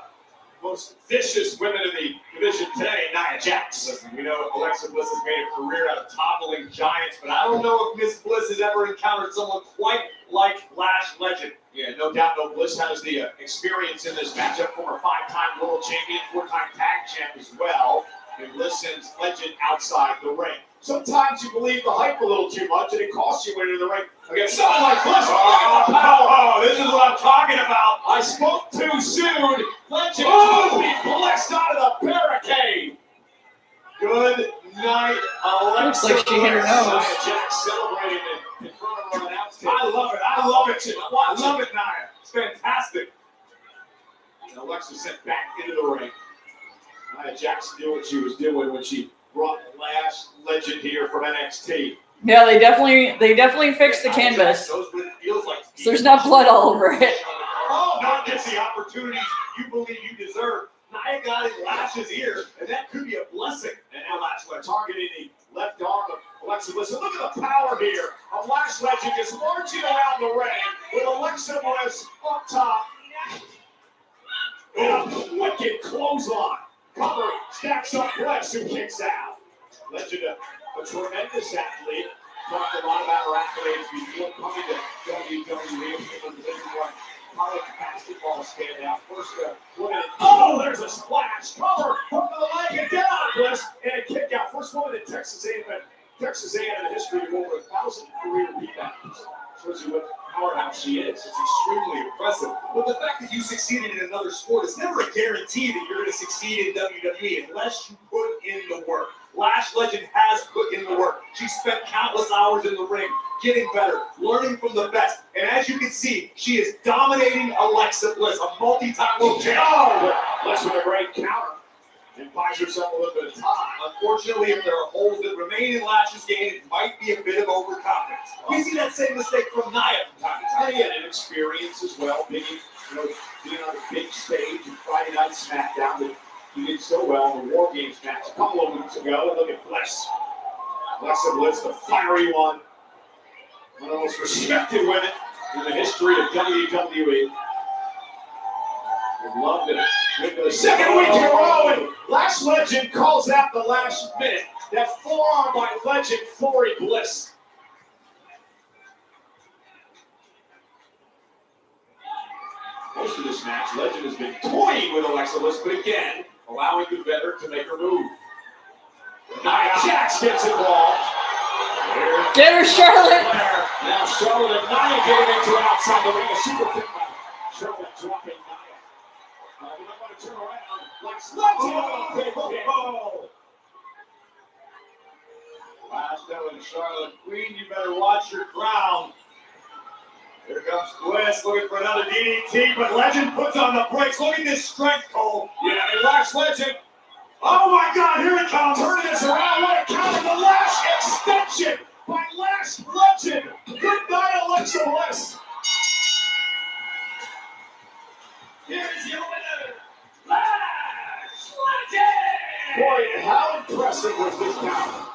most vicious women in the division today, Nia Jax. Listen, we know Alexa Bliss has made a career out of toppling giants, but I don't know if Miss Bliss has ever encountered someone quite like Lash Legend. Yeah, no doubt, no. Bliss has the experience in this matchup. Former 5-time world champion, 4-time tag champ as well. And Bliss sends Legend outside the ring. Sometimes you believe the hype a little too much, and it costs you when you're in the ring against someone like Bliss. Oh, this is what I'm talking about. I spoke too soon. Legend be blessed out of the barricade. Good night, Alexa. Looks like she hit her nose. Nia Jax celebrating in front of her announce table. I love it. I love it. I love it, Nia. It's fantastic. And Alexa sent back into the ring. Nia Jax knew what she was doing when she brought Lash Legend here from NXT. Yeah, they definitely fixed the canvas. Knows what it feels like. So there's not blood all over it. Oh, not just the opportunities you believe you deserve. Nia got in Lash's ear, and that could be a blessing. And now Lash Legend targeting the left arm of Alexa Bliss. And look at the power here of Lash Legend just marching around the ring with Alexa Bliss up top. Oh, wicked clothesline. Cover stacks up Bliss, who kicks out. Legend, a tremendous athlete. Talked a lot about her accolades before coming to WWE. People Division I college basketball standout. First woman. Oh, there's a splash. Cover, hook of the leg, and down Bliss, and a kick out. First woman in Texas A&M in the history of over 1,000 career rebounds. Shows you what powerhouse she is. It's extremely impressive. But the fact that you succeeded in another sport is never a guarantee that you're going to succeed in WWE unless you put in the work. Lash Legend has put in the work. She spent countless hours in the ring, getting better, learning from the best, And as you can see, she is dominating Alexa Bliss, a multi-time world champion. Oh, Bliss with a great counter. And buys herself a little bit of time. Unfortunately, if there are holes that remain in Lash's game, it might be a bit of overconfidence. We see that same mistake from Nia from time to time. And inexperience as well, being on a big stage in Friday Night Smackdown that he did so well in the War Games match a couple of weeks ago. And look at Bliss. Alexa Bliss, the fiery one of the most respected women in the history of WWE. We loved it. For the second week in a row, and Lash Legend calls out the last minute. That forearm by Legend, Flory Bliss. Most of this match, Legend has been toying with Alexa Bliss, but again, allowing the veteran to make her move. Nia Jax gets involved. Get her, Charlotte! Now Charlotte and Nia getting into it outside the ring. A super kick by Charlotte dropping Nia. We don't want to turn around. Lex Legend! Last telling Charlotte, Queen, you better watch your crown. Here comes Bliss looking for another DDT, but Legend puts on the brakes. Look at this strength, Cole. Yeah, and Lash Legend. Oh my God, here it comes. Turning this around. What a counter. The Lash extension by Lash Legend. Good night, Alexa Bliss. Here's your winner, Lash Legend. Boy, how impressive was this counter?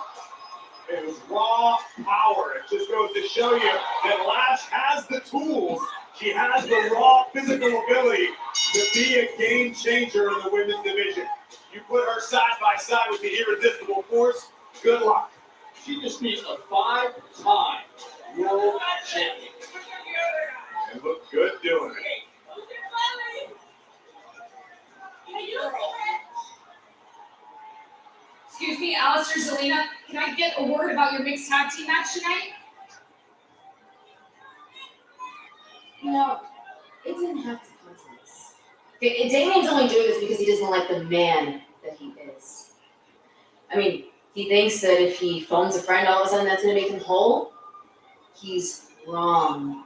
It was raw power. It just goes to show you that Lash has the tools. She has the raw physical ability to be a game changer in the women's division. You put her side by side with the irresistible force, good luck. She just needs a 5-time world champion. And look good doing it. Excuse me, Alistair, Zelina, can I get a word about your mixed tag team match tonight? No, it didn't have to come to this. Okay, Damien's only doing this because he doesn't like the man that he is. I mean, he thinks that if he phones a friend, all of a sudden that's going to make him whole. He's wrong.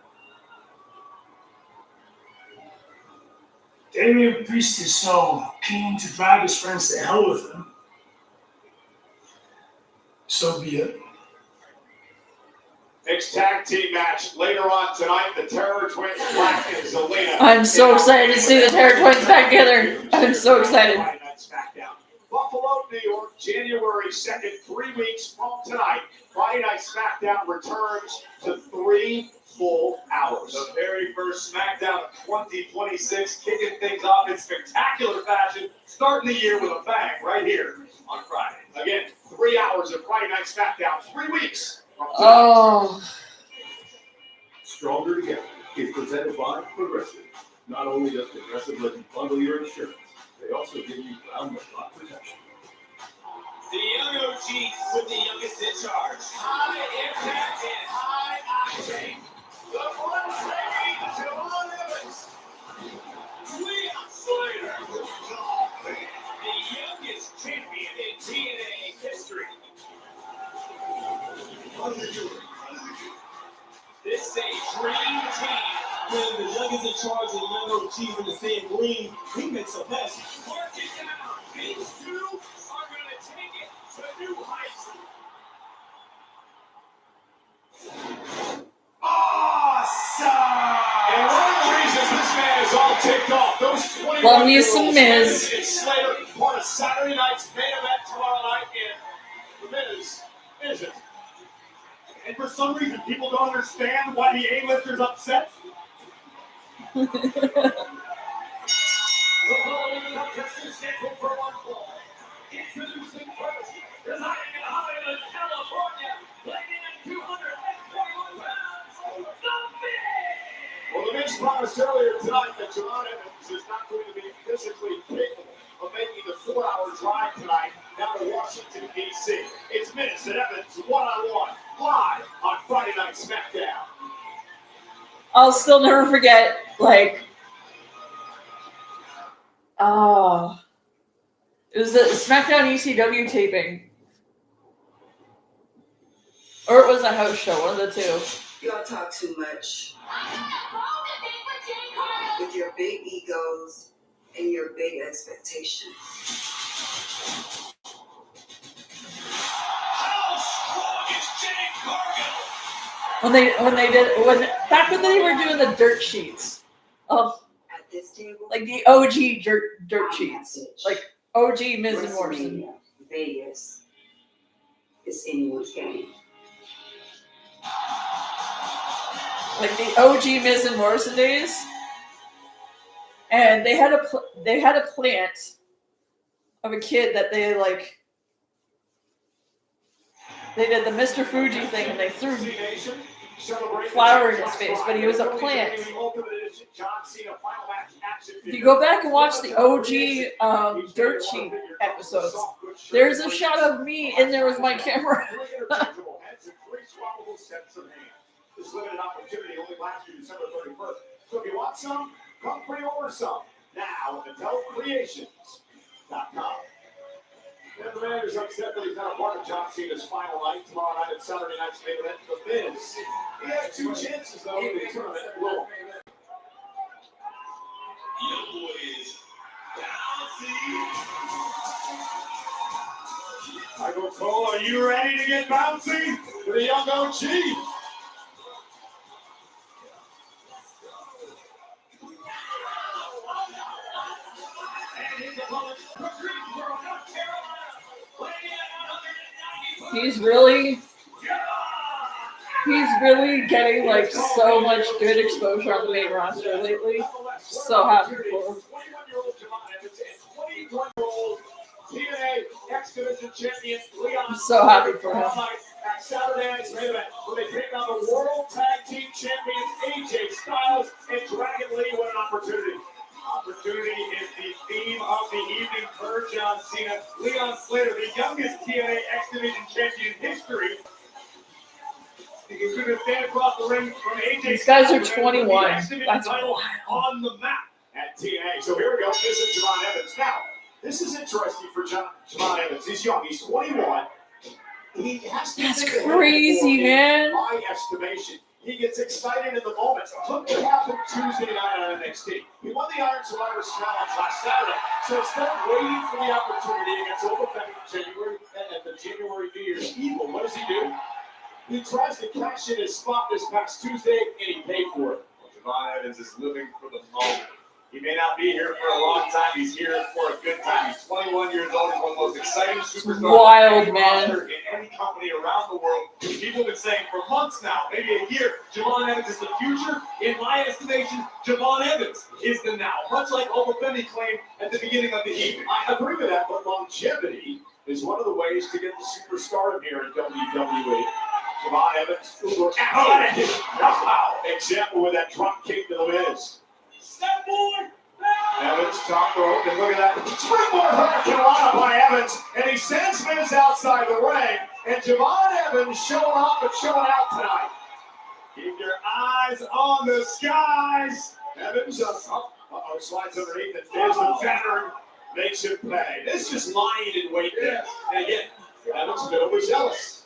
Damian Priest is so keen to drag his friends to hell with him. So be it. Mixed tag team match later on tonight. The Terror Twins, Black and Zelina. I'm so excited to see the Terror Twins back together. I'm so excited. Buffalo, New York, January 2nd, 3 weeks from tonight. Friday Night Smackdown returns to 3 full hours. The very first Smackdown of 2026, kicking things off in spectacular fashion, starting the year with a bang right here on Friday. Again, 3 hours of Friday Night Smackdown, 3 weeks from tonight. Oh. Stronger Together is presented by Progressive. Not only does Progressive let you bundle your insurance, they also give you round-the-clock protection. The young OGs with the youngest in charge. High impact and high octane. The one saving Javon Evans. Leon Slater. The youngest champion in TNA history. This is a dream team. When the youngest in charge and young OGs in the same ring, we make some mess. Mark it down. These two are going to take it to new heights. Awesome! And one of the reasons this man is all ticked off, those 21 Love me some Miz. And Slater, part of Saturday night's main event tomorrow night, and the Miz isn't. And for some reason, people don't understand why the A-listers upset. The following contest is scheduled for one fall. Introducing first, residing in Hollywood, California, weighing in 241 pounds, The Miz! Well, The Miz promised earlier tonight that Javon Evans is not going to be physically capable of making the 4-hour drive tonight down to Washington, D.C. It's Miz and Evans one-on-one, live on Friday Night Smackdown. I'll still never forget, like, it was the SmackDown ECW taping. Or it was a house show, one of the two. Y'all talk too much. With your big egos and your big expectations. When they back when they were doing the dirt sheets, At this table, like the OG dirt sheets, like OG Miz and Morrison. WrestleMania, Vegas is anyone's game. Like the OG Miz and Morrison days, and they had a plant of a kid that they did the Mr. Fuji thing and they threw flour in his face, but he was a plant. If you go back and watch the OG dirt sheet episodes, there's a shot of me in there with my camera. This limited opportunity only lasts through December 31st. So if you want some, come pre-order some now at MattelCreations.com. And the man is upset that he's not a part of John Cena's final night tomorrow night at Saturday night's main event, The Miz. He has two chances though in the tournament. Whoa. Your boy is bouncy. Michael Cole, are you ready to get bouncy with a young OG? He's really getting like so much good exposure on the main roster lately. So happy for him. 21-year-old Javon Evans and 21-year-old TNA X Division champion Leon. I'm so happy for him. At Saturday night's main event, where they take on the World Tag Team Champions AJ Styles and Dragon Lee. What an opportunity! Opportunity is the theme of the evening for John Cena. Leon Slater, the youngest TNA X Division champion in history. You can stand across the ring from AJ. These guys are Styles 21. That's title on the map at TNA. So here we go. This is Javon Evans. Now, this is interesting for Javon Evans. He's young. He's 21. He has to. That's crazy, man. My estimation. He gets excited in the moment. Look what happened Tuesday night on NXT. He won the Iron Survivors Challenge last Saturday. So instead of waiting for the opportunity against Overfemi at the January New Year's Evil, what does he do? He tries to cash in his spot this past Tuesday, and he paid for it. Well, Javon Evans is living for the moment. He may not be here for a long time. He's here for a good time. He's 21 years old. He's one of the most exciting superstars Wild, man. in any company around the world. People have been saying for months now, maybe a year, Javon Evans is the future. In my estimation, Javon Evans is the now. Much like Overfemi claimed at the beginning of the evening. I agree with that, but longevity is one of the ways to get the superstardom here in WWE. Javon Evans, uber athletic. Wow. Example with that drop kick to the Miz. Step forward. Evans top rope, and look at that. Springboard Hurricane by Evans, and he sends Miz outside the ring. And Javon Evans showing off and showing out tonight. Keep your eyes on the skies. Evans slides underneath, and there's the veteran, makes him pay. This is just lying in wait there. And again, Evans a bit overzealous.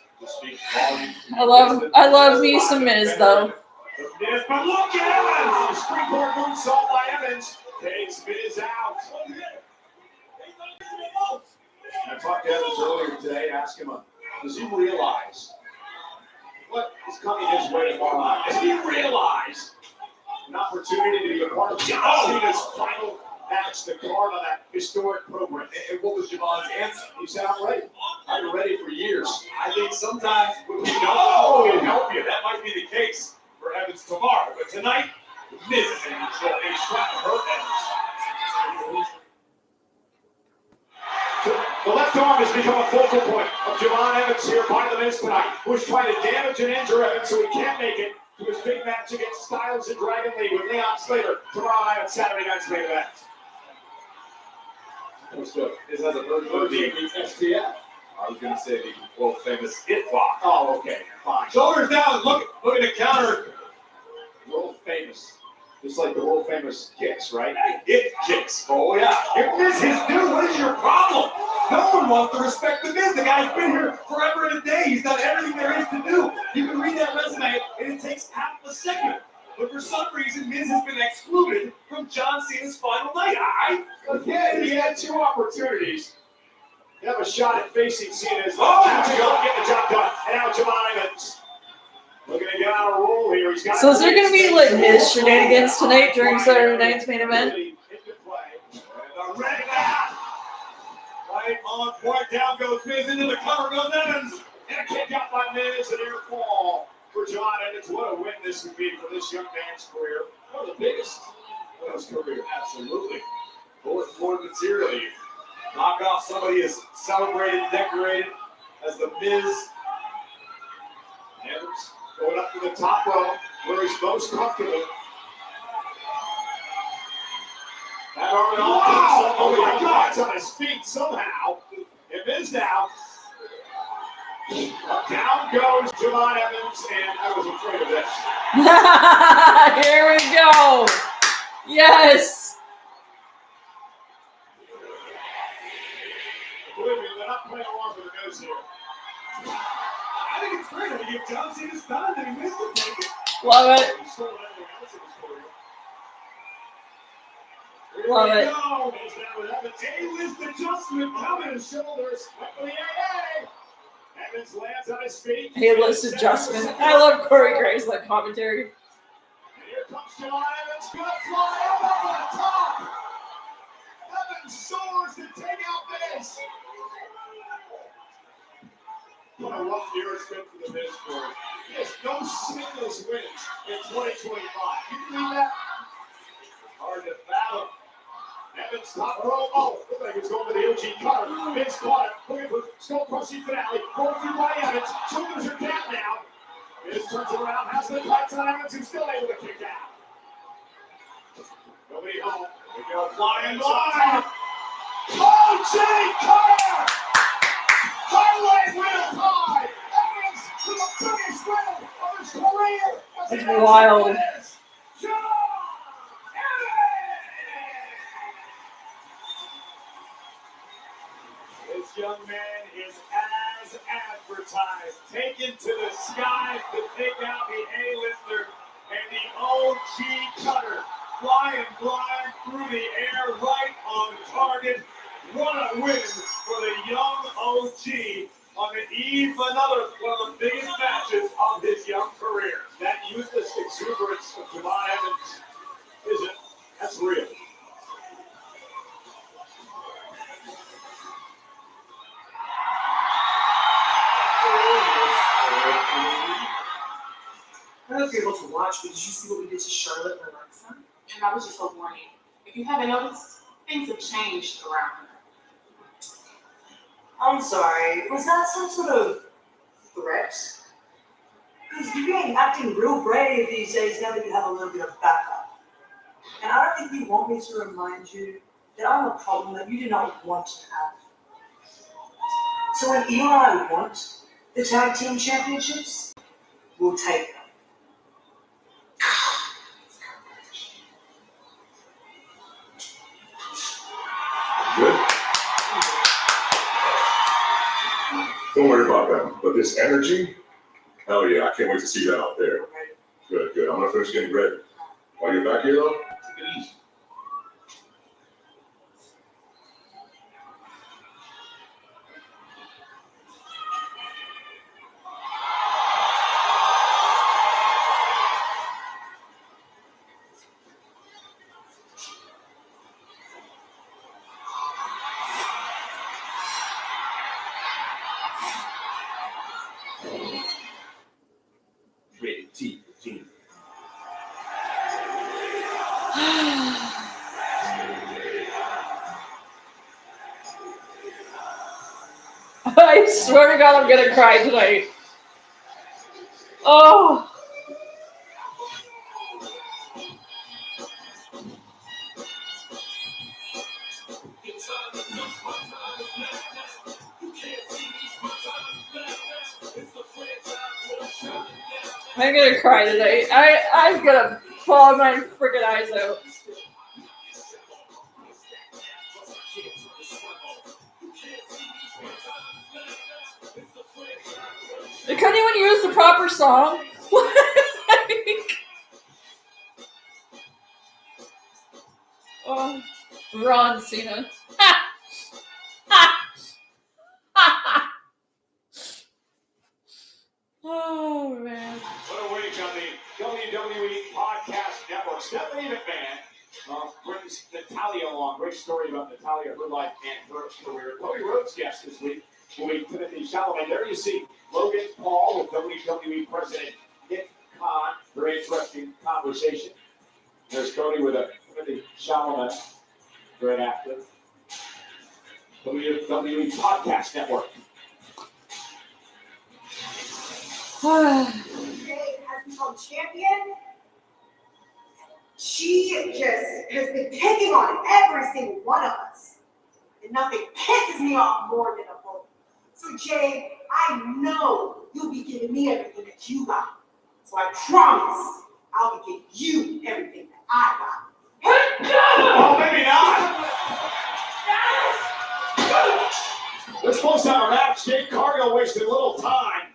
I love me some Miz though. Miz, but look at Evans! The springboard moonsault by Evans takes Miz out. I talked to Evans earlier today, asked him, does he realize what is coming his way tomorrow night? Does he realize an opportunity to be a part of John Cena's final match, the card on that historic program? And what was Javon's answer? He said, I'm ready. I've been ready for years. I think sometimes when we don't know, we help you. That might be the case for Evans tomorrow. But tonight, Miz is in control. And he's trying to hurt Evans. The left arm has become a focal point of Javon Evans here by the Miz tonight, who's trying to damage and injure Evans so he can't make it to his big match against Styles and Dragon Lee with Leon Slater tomorrow night at Saturday night's main event. This has a version of STF. I was going to say the world famous hit block. Oh, okay, fine. Shoulders down. Look at the counter. World famous. Just like the world famous kicks, right? Hit kicks. Oh, yeah. If this is new, what is your problem? No one wants to respect the Miz. The guy's been here forever and a day. He's done everything there is to do. You can read that resume, and it takes takes half the segment. But for some reason, Miz has been excluded from John Cena's final night. Again, he had two opportunities. You have a shot at facing Cena's. Oh, don't get the job done. And now Javon Evans. Looking to get on a roll here. He's got So is there going to be like Miz shenanigans tonight during Saturday night's main event? Right on point, down goes Miz, into the cover goes Evans. And a kick out by Miz, an air fall for John Evans. What a win this would be for this young man's career. One of the biggest of his career. Absolutely. Bullet more materially. Knock off somebody as celebrated, decorated as the Miz. Evans going up to the top row where he's most comfortable. That arm wow! Oh my God, it's on his feet somehow. It is now. Down goes Javon Evans, and I was afraid of this. Here we go. Yes. Believe me, they're not playing along with the news here. I think it's great that he gave John Cena's time and he missed it. Take it. Love it. He stole everything else in his career. Love it. He's down with Evans. A-list adjustment coming his shoulders. Up for the AA. Evans lands on his feet. A-list adjustment. I love Corey Graves like commentary. And here comes John Evans. Good fly up over the top. Evans soars to take out Miz. What a rough year it's been for the Miz story. He has no singless wins in 2025. Can you believe that? Hard to fathom. Evans top row. Oh, looked like he was going for the OG cutter. Miz caught it. Looking for skull crushing finale. Going through by Evans. Shoulders are down now. Miz turns around. Has the tights on Evans, who's still able to kick out. Nobody home. We go flying line. OG cutter! Highlight wheel tie! Evans to the biggest win of his career! That's wild. This young man is as advertised, taken to the sky to take out the A-lister and the OG cutter, flying blind through the air, right on target. What a win for the young OG on the eve of another one of the biggest matches of his young career. That useless exuberance of Javon Evans isn't. That's real. I don't know if you're able to watch, but did you see what we did to Charlotte and Alexa? And that was just a warning. If you haven't noticed, things have changed around her. I'm sorry, was that some sort of threat? Because you're being acting real brave these days now that you have a little bit of backup. And I don't think you want me to remind you that I'm a problem that you do not want to have. So when you and I want the tag team championships, we'll take them. Good. Don't worry about that. But this energy, hell yeah, I can't wait to see that out there. Good, good. I'm gonna finish getting ready. While you're back here though, take it easy. Rated T for Teen. I swear to God, I'm gonna cry tonight. Oh. I'm gonna cry tonight. I'm gonna bawl my freaking eyes out. They couldn't even use the proper song. Ron Cena. Oh man. What a week on the WWE Podcast Network. Stephanie McMahon brings Natalia along. Great story about Natalia, her life, and her career. Cody Rhodes' guest this week will be Timothy Chalamet. There you see Logan Paul with WWE President Nick Khan. Very interesting conversation. There's Cody with Timothy Chalamet. Great actor. WWE Podcast Network. Jade has become champion. She just has been picking on every single one of us. And nothing pisses me off more than a bully. So Jade, I know you'll be giving me everything that you got. So I promise I'll be giving you everything that I got. Oh, maybe not. We're supposed to have a match. Jade Cargill wasted little time.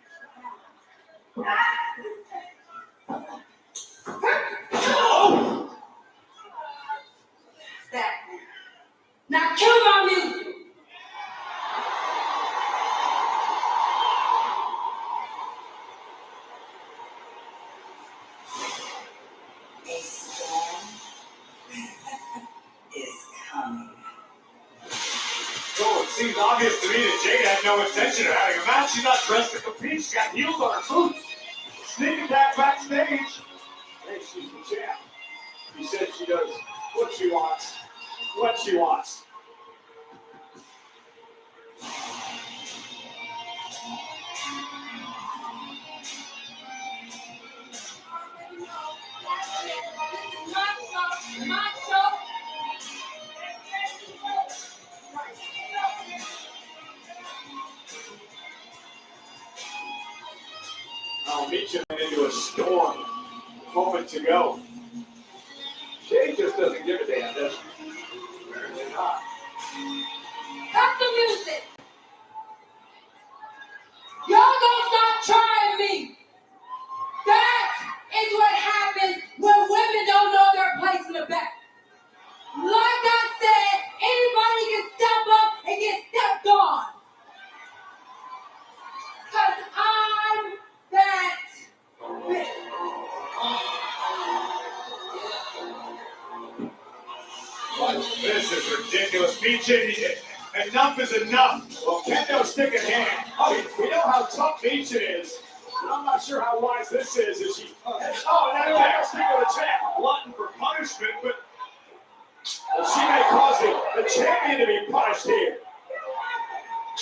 Exactly. Now kill my music. A storm is coming. Well, it seems obvious to me that Jade had no intention of having a match. She's not dressed to compete. She's got heels on her boots. Sneak attack backstage. Hey, she's the champ. She said she does what she wants. What she wants. Meechin went into a storm a moment to go. Jade just doesn't give a damn, does she? Apparently not. Cut the music. Y'all gonna stop trying me. That is what happens when women don't know their place in the back. Like I said, anybody can step up and get stepped on. Cause I'm that bitch. This is ridiculous. Meechin, enough is enough. Well, Kendo stick in hand. We know how tough Meechin is. And I'm not sure how wise this is. Is she? Oh, that attack, stick of the champ. Glutton for punishment, but she may cause the champion to be punished here.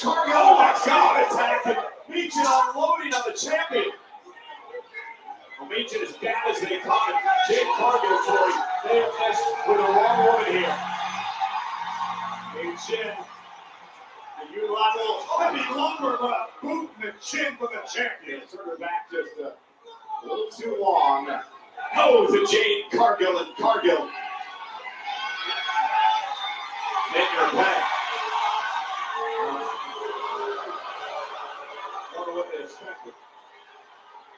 Cargill, oh my God, attacking. Meechin unloading on the champion. Well, Meechin as bad as they caught it. Jade Cargill, Tori, they have messed with the wrong woman here. Meechin, a unilateral heavy lumber, but a boot in the chin from the champion. Turn her back just a little too long. Oh, to Jade Cargill, and Cargill making her pay. I don't know what they expected.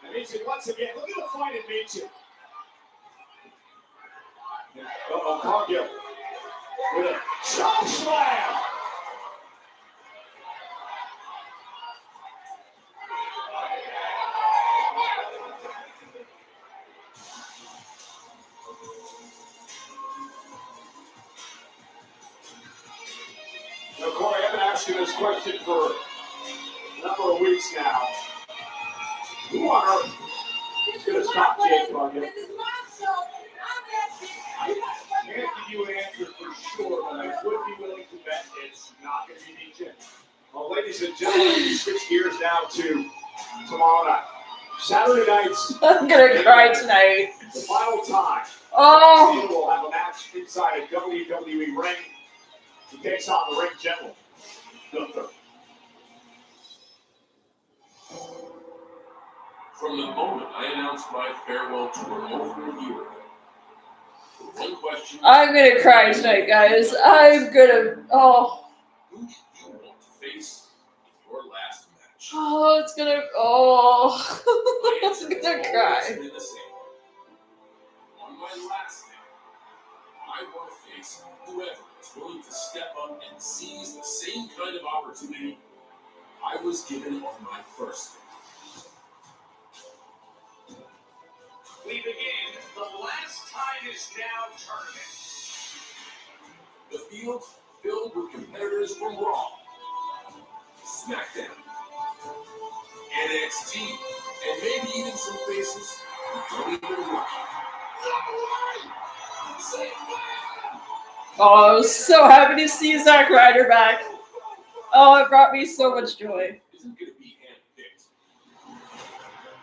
And Meechin once again, look at the fight in Meechin. Uh-oh, Cargill with a chop slam. Now, Corey, I've been asking this question for a number of weeks now. Who on earth is going to stop Jade Cargill? This is my show. I'm that I can't give you an answer for sure, but I would be willing to bet it's not going to be Meechin. Well, ladies and gentlemen, we switch gears now to tomorrow night. Saturday nights. I'm gonna cry tonight. The final time. Oh. We'll have a match inside a WWE ring. He takes on the ring general, Gunther. From the moment I announced my farewell tour over a year ago, the one question I'm gonna cry tonight, guys. I'm gonna. Oh. who do you want to face in your last match? Oh, it's gonna. Oh. My I'm answer gonna has cry. always been the same. On my last day, I want to face whoever is willing to step up and seize the same kind of opportunity I was given on my first day. We begin the Last Time Is Now tournament. The field filled with competitors from Raw, Smackdown, NXT, and maybe even some faces who don't even work. Oh, I was so happy to see Zack Ryder back. Oh, it brought me so much joy. Isn't going to be handpicked.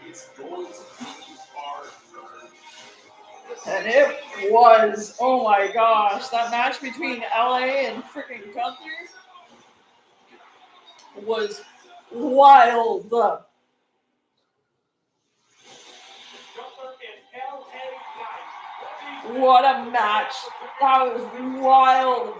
It's going to be hard earned. And it was, oh my gosh, that match between LA and freaking Gunther was wild. What a match. That was wild.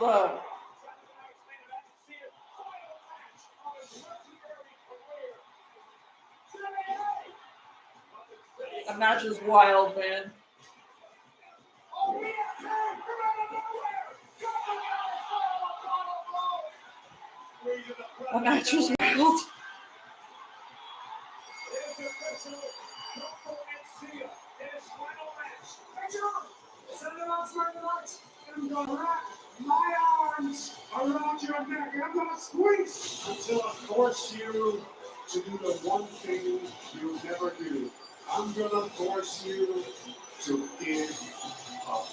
That match was wild, man. That match was wild. I'm gonna wrap my arms around your neck and I'm gonna squeeze until I force you to do the one thing you never do. I'm gonna force you to give up.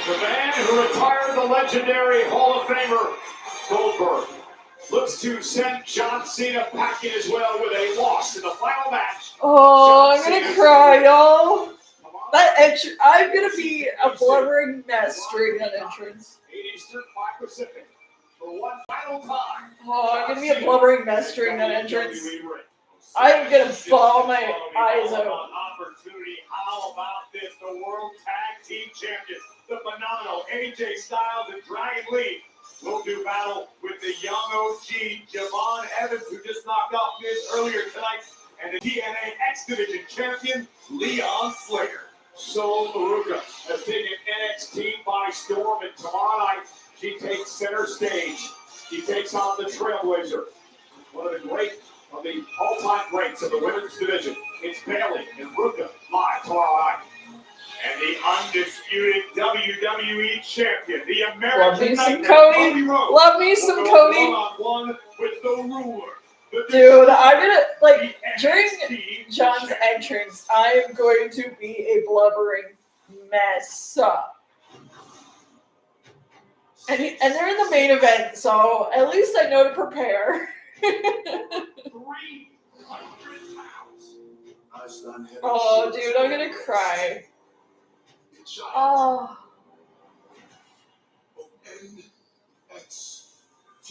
The man who retired the legendary Hall of Famer Goldberg looks to send John Cena packing as well with a loss in the final match. Oh, I'm gonna cry, y'all. That entrance, I'm gonna be a blubbering mess during that entrance. 8 Eastern, 5 Pacific. For one final time. Oh, I'm gonna be a blubbering mess during that entrance. I'm gonna bawl my eyes out. Opportunity. How about this? The World Tag Team Champions, the phenomenal AJ Styles and Dragon Lee, will do battle with the young OG Javon Evans, who just knocked off Miz earlier tonight, and the TNA X Division champion Leon Slater. Sol Maruka has taken NXT by storm, and tomorrow night she takes center stage. She takes on the Trailblazer, one of the great of the all-time greats of the women's division. It's Bayley and Ruka live tomorrow night. And the undisputed WWE champion, the American Love me some Nightmare, Cody. Rhodes, Love me some will go Cody. one-on-one with the ruler. Dude, I'm gonna, like, during John's entrance, I am going to be a blubbering mess. And they're in the main event, so at least I know to prepare. 300 pounds. Oh, dude, I'm gonna cry. Oh. NXT.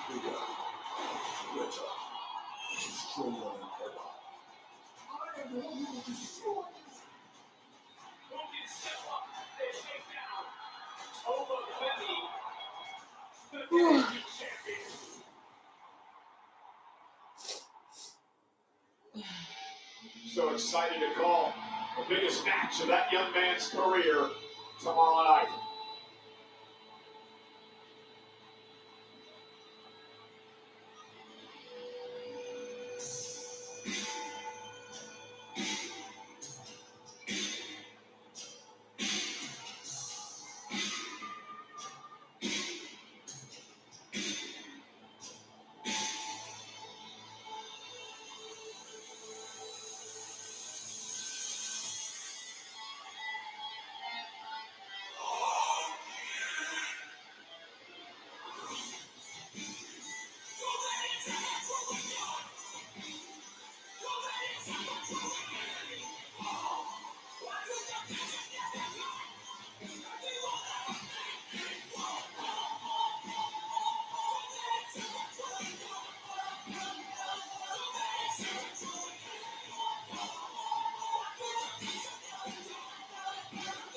Bigger, better, stronger than ever. I am the one who will destroy you. Who can step up and take down over the WWE champion? So excited to call the biggest match of that young man's career tomorrow night.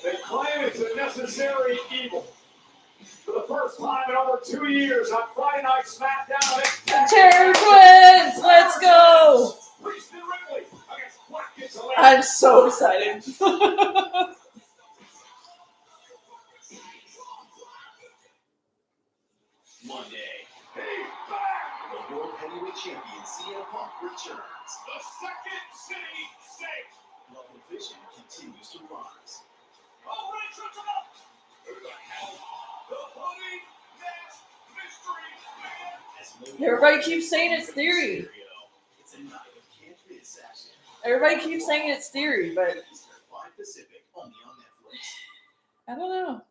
They claim it's a necessary evil. For the first time in over 2 years on Friday Night Smackdown, The Terror Twins! Let's go! Priest and Ridley against Watkins and I'm so excited. Monday. The World Heavyweight Champion CM Punk returns. The second city safe. Love and Vision continues to rise. Oh, Ray trips him up. Who the hell? The Honey Net Mystery Man. Everybody keeps saying it's theory. It's a night of can't miss action. Everybody keeps saying it's theory, but Eastern 5 Pacific, only on Netflix. I don't know.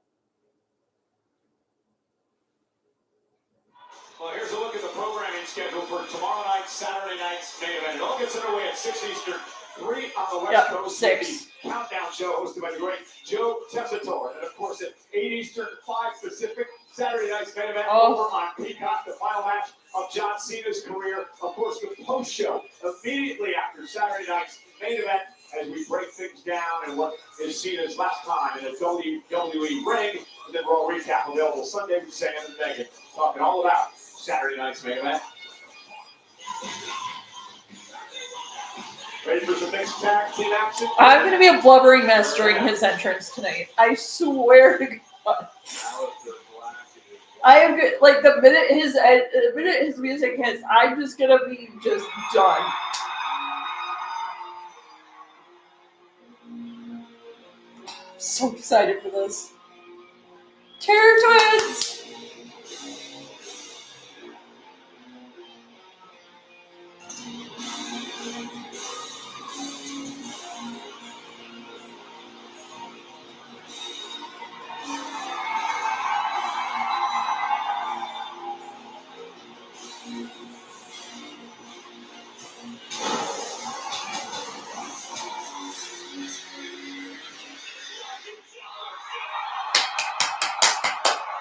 Well, here's a look at the programming schedule for tomorrow night, Saturday night's main event. It all gets underway at 6 Eastern, 3 on the West Coast. 6. The countdown show hosted by the great Joe Tessitore. And, of course, at 8 Eastern, 5 Pacific, Saturday night's main event over on Peacock, the final match of John Cena's career. Of course, the post show immediately after Saturday night's main event as we break things down and what is Cena's last time in a WWE ring. And then Raw recap available Sunday with Sam and Megan, talking all about Saturday night's main event. Ready for some mixed tag team action? I'm going to be a blubbering mess during his entrance tonight. I swear to God. I am good. Like, the minute his music hits, I'm just going to be just done. So excited for this. Terror Twins!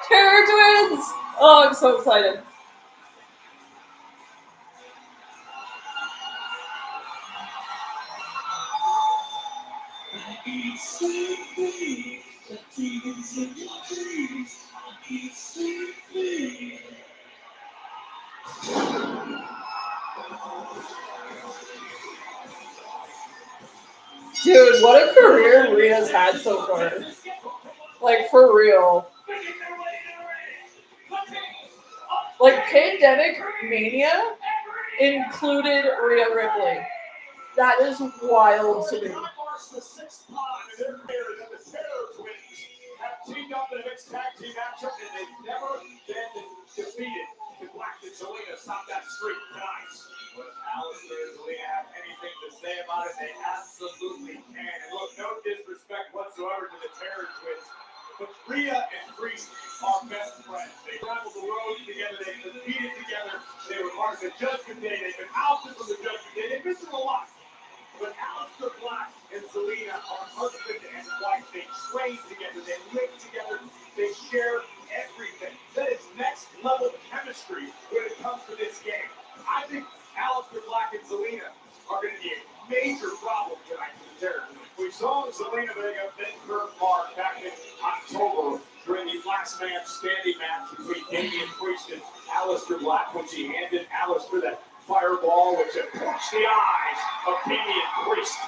Terror Twins! Oh, I'm so excited. Dude, what a career Rhea's had so far. Like, for real. Like, Pandemic Mania included Rhea Ripley. That is wild to me. The sixth time in their career that the Terror Twins have teamed up in a mixed tag team matchup, and they've never been defeated. The Black and Zelina stop that streak tonight. But if Alistair and Zelina have anything to say about it, they absolutely can. And look, no disrespect whatsoever to the Terror Twins, but Rhea and Priest are best friends. They traveled the road together, they competed together, they were part of the Judgment Day, they've been ousted from the Judgment Day, they've been through a lot. But Alistair Black and Zelina are husband and wife. They train together, they live together, they share everything. That is next level chemistry when it comes to this game. I think Alistair Black and Zelina are going to be a major problem tonight for the Terror. We saw Zelina Vega then Kurt Mark back in October during the last man standing match between Damian Priest and Alistair Black when she handed Alistair that fireball which had pushed the eyes of Damian Priest.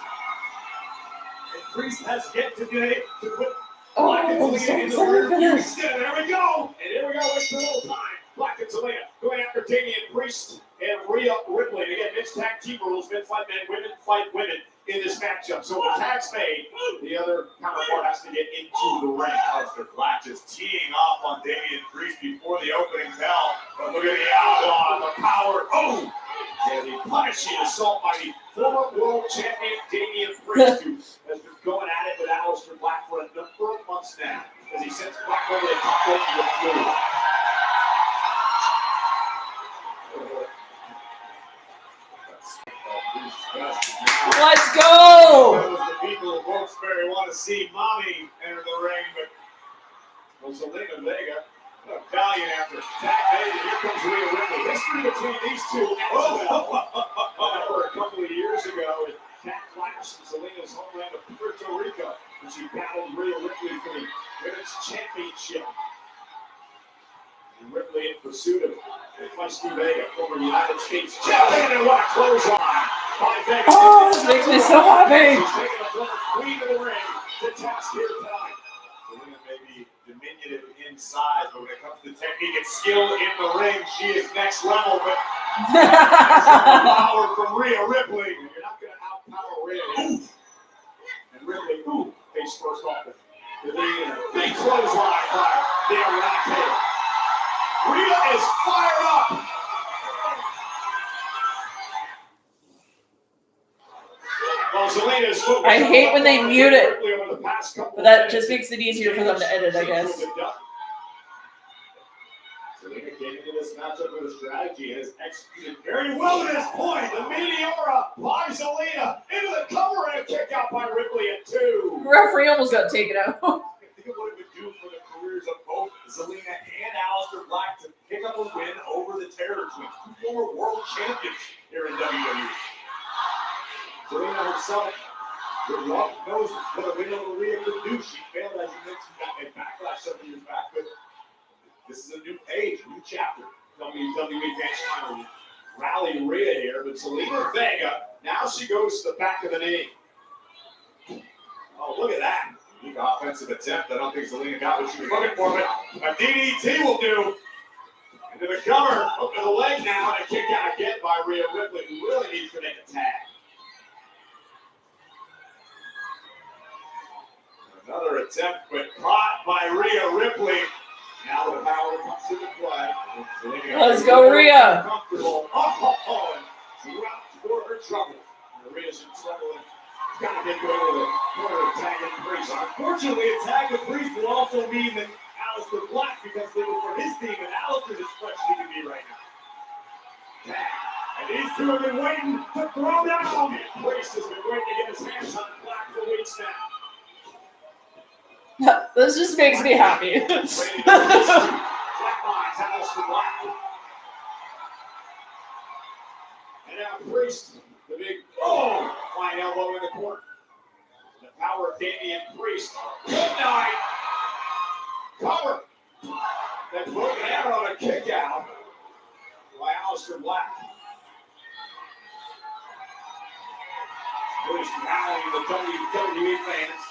And Priest has yet today to put Black and Zelina in the rear view. There we go! And here we go, it's the whole time. Black and Zelina going after Damian Priest and Rhea Ripley. Again, mixed tag team rules, men fight men, women fight women in this matchup. So the tag's made, the other counterpart has to get into the ring. Alistair Black just teeing off on Damian Priest before the opening bell. But look at the outlaw, the power. Oh! And the punishing assault by the former world champion Damian Priest, who has been going at it with Alistair Black for a number of months now, as he sends Black over the top rope to the floor. Let's go! The people of Wilkes-Barre want to see Mommy enter the ring, but Zelina Vega, a valiant effort. Tag made, here comes Rhea Ripley. History between these two. A couple of years ago, at Backlash in Zelina's homeland of Puerto Rico, when she battled Rhea Ripley for the Women's Championship. And Ripley in pursuit of feisty Vega, former United States champion, and what a clothesline. by Vega. Oh, this makes me so happy. She's taking a flip queen of the ring to task here tonight. Selena may be diminutive in size, but when it comes to technique and skill in the ring, she is next level. But power from Rhea Ripley. You're not going to outpower Rhea. And Ripley, face first off the big clothesline by the Iraqi. Rhea is fired up. Well, Selena's I hate when they mute it, over the past couple but that of just makes it easier for them to edit, I guess. Selena came into this matchup with a strategy and has executed very well to this point. The Meteora by Selena into the cover and a kick out by Ripley at 2. Referee almost got taken out. Think of what it would do for the careers of both Selena and Aleister Black to pick up a win over the Terror Twins, 2 former world champions here in WWE. Selena herself knows what a win over Rhea could do. She failed, as you mentioned, in Backlash several years back, but this is a new page, a new chapter. WWE fans trying to rally Rhea here, but Selena Vega, now she goes to the back of the knee. Oh, look at that. Big offensive attempt. I don't think Selena got what she was looking for, but a DDT will do. Into the cover, up to the leg now, and a kick out again by Rhea Ripley, who really needs to make a tag. Another attempt, but caught by Rhea Ripley. Now the power comes into play. Let's go, Rhea. Comfortable. Oh, and she went for her trouble. Rhea's in trouble. Got to get good with it. Her tagging Priest. Unfortunately, a tag with Priest will also mean that Aleister Black, because they were for his team, and Aleister's as fresh as he can be right now. Tag. And these two have been waiting to throw down. Priest has been waiting to get his hands on Black for weeks now. This just makes me happy. Flatlines Aleister Black. And now Priest, the big flying elbow in the corner. The power of Damian Priest. Good night. Cover. Then broken arrow and a kick out by Aleister Black. Priest rallying the WWE fans.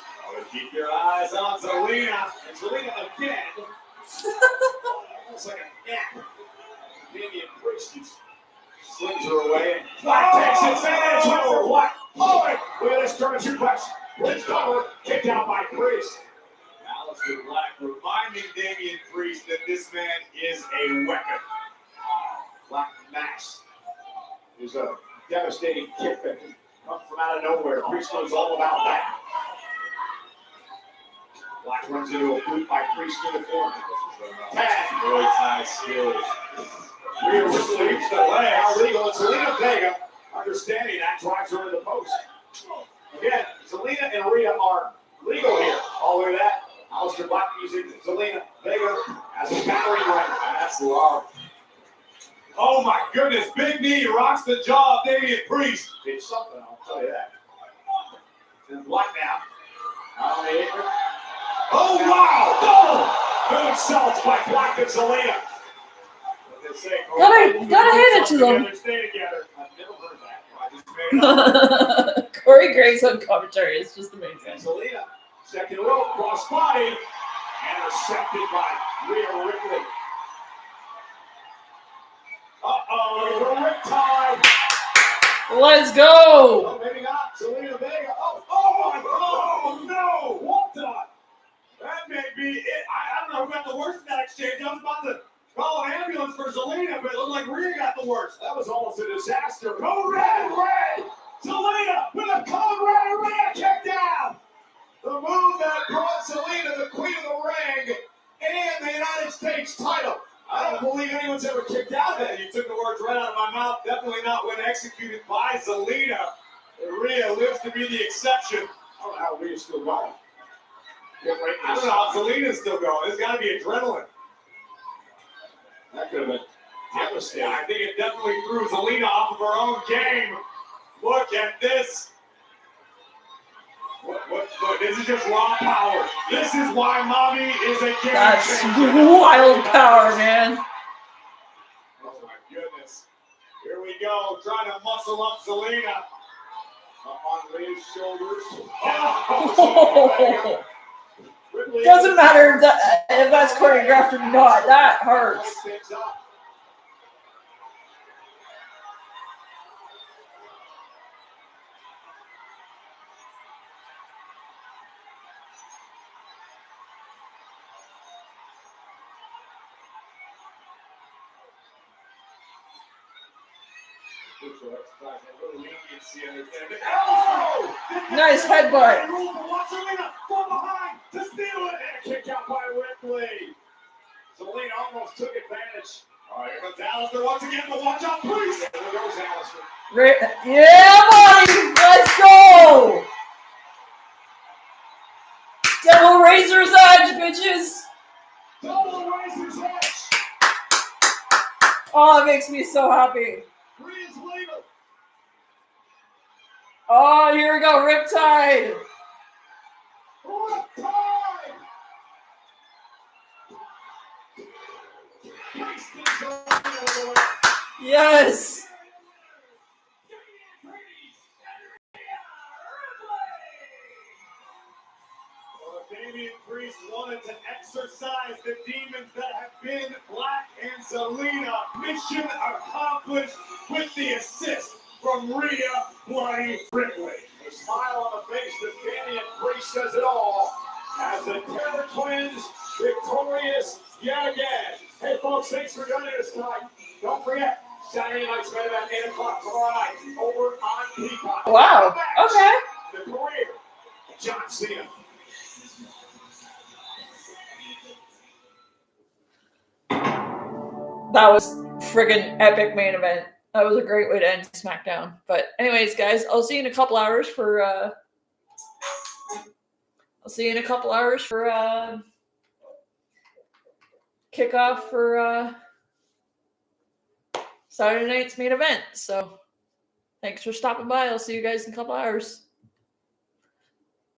Keep your eyes on Selena. And Selena again. Almost like a nap. Damian Priest slings her away. And Black takes advantage over Black. Oh, look at this turn of suplex. Let's cover. Kicked out by Priest. Aleister Black reminding Damian Priest that this man is a weapon. Black Max is a devastating kick that comes from out of nowhere. Priest knows all about that. Black runs into a boot by Priest in the corner. Tag. Really tight skills. Rhea sweeps the leg. Now legal. And Selena Vega, understanding that, drives her into the post. Again, Selena and Rhea are legal here. All the way to that. Aleister Black using Selena Vega as a battering ram. That's love. Oh my goodness. Big knee rocks the jaw of Damian Priest. It's something, I'll tell you that. And Black now. On the apron. Oh, wow! Good salts by Black and Selena. Gotta hand it to them. Stay together. I've never heard that. I just made it up. Corey Graves on commentary is just amazing. And Selena, second rope, cross body, intercepted by Rhea Ripley. The riptide. Let's go. Oh, maybe not. Selena Vega. Oh, no. What the? That may be it. I don't know who got the worst in that exchange. I was about to call an ambulance for Selena, but it looked like Rhea got the worst. That was almost a disaster. Code Red. Selena with a Code Red. Rhea kicked down. The move that brought Selena the Queen of the Ring and the United States title. I don't believe anyone's ever kicked out of that. You took the words right out of my mouth. Definitely not when executed by Selena. Rhea lives to be the exception. I don't know how Rhea's still going. I don't know how Selena's still going. There's got to be adrenaline. That could have been devastating. I think it definitely threw Selena off of her own game. Look at this. What? This is just raw power. This is why mommy is a game That's changer. wild power, man. Oh my goodness. Here we go, trying to muscle up Zelina. Up on Rhea's shoulders. Doesn't matter if that's choreographed or not. That hurts. Nice headbutt. From behind to steal it, and a kick out by Ripley. Zelina almost took advantage. All right, here comes Alistair once again, but watch out, please. There goes Alistair. Yeah, buddy. Let's go. Double Razor's Edge, bitches. Double Razor's Edge. Oh, it makes me so happy. Rhea's legal. Oh, here we go, Riptide. Yes. Damian Priest wanted to exercise the demons that have been Black and Zelina. Mission accomplished with the assist from Rhea Bloody Ripley. A smile on the face of Damian Priest says it all as the Terror Twins victorious yet again. Hey folks, thanks for joining us tonight. Don't forget, Saturday night's main event, 8 o'clock tomorrow night, over on Peacock. Wow. Okay. The career of John Cena. That was friggin' epic main event. That was a great way to end SmackDown. But anyways, guys, I'll see you in a couple hours for kickoff for Saturday night's main event. So thanks for stopping by. I'll see you guys in a couple hours.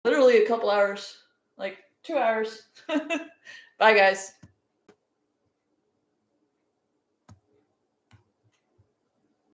Literally a couple hours. Like 2 hours. Bye, guys.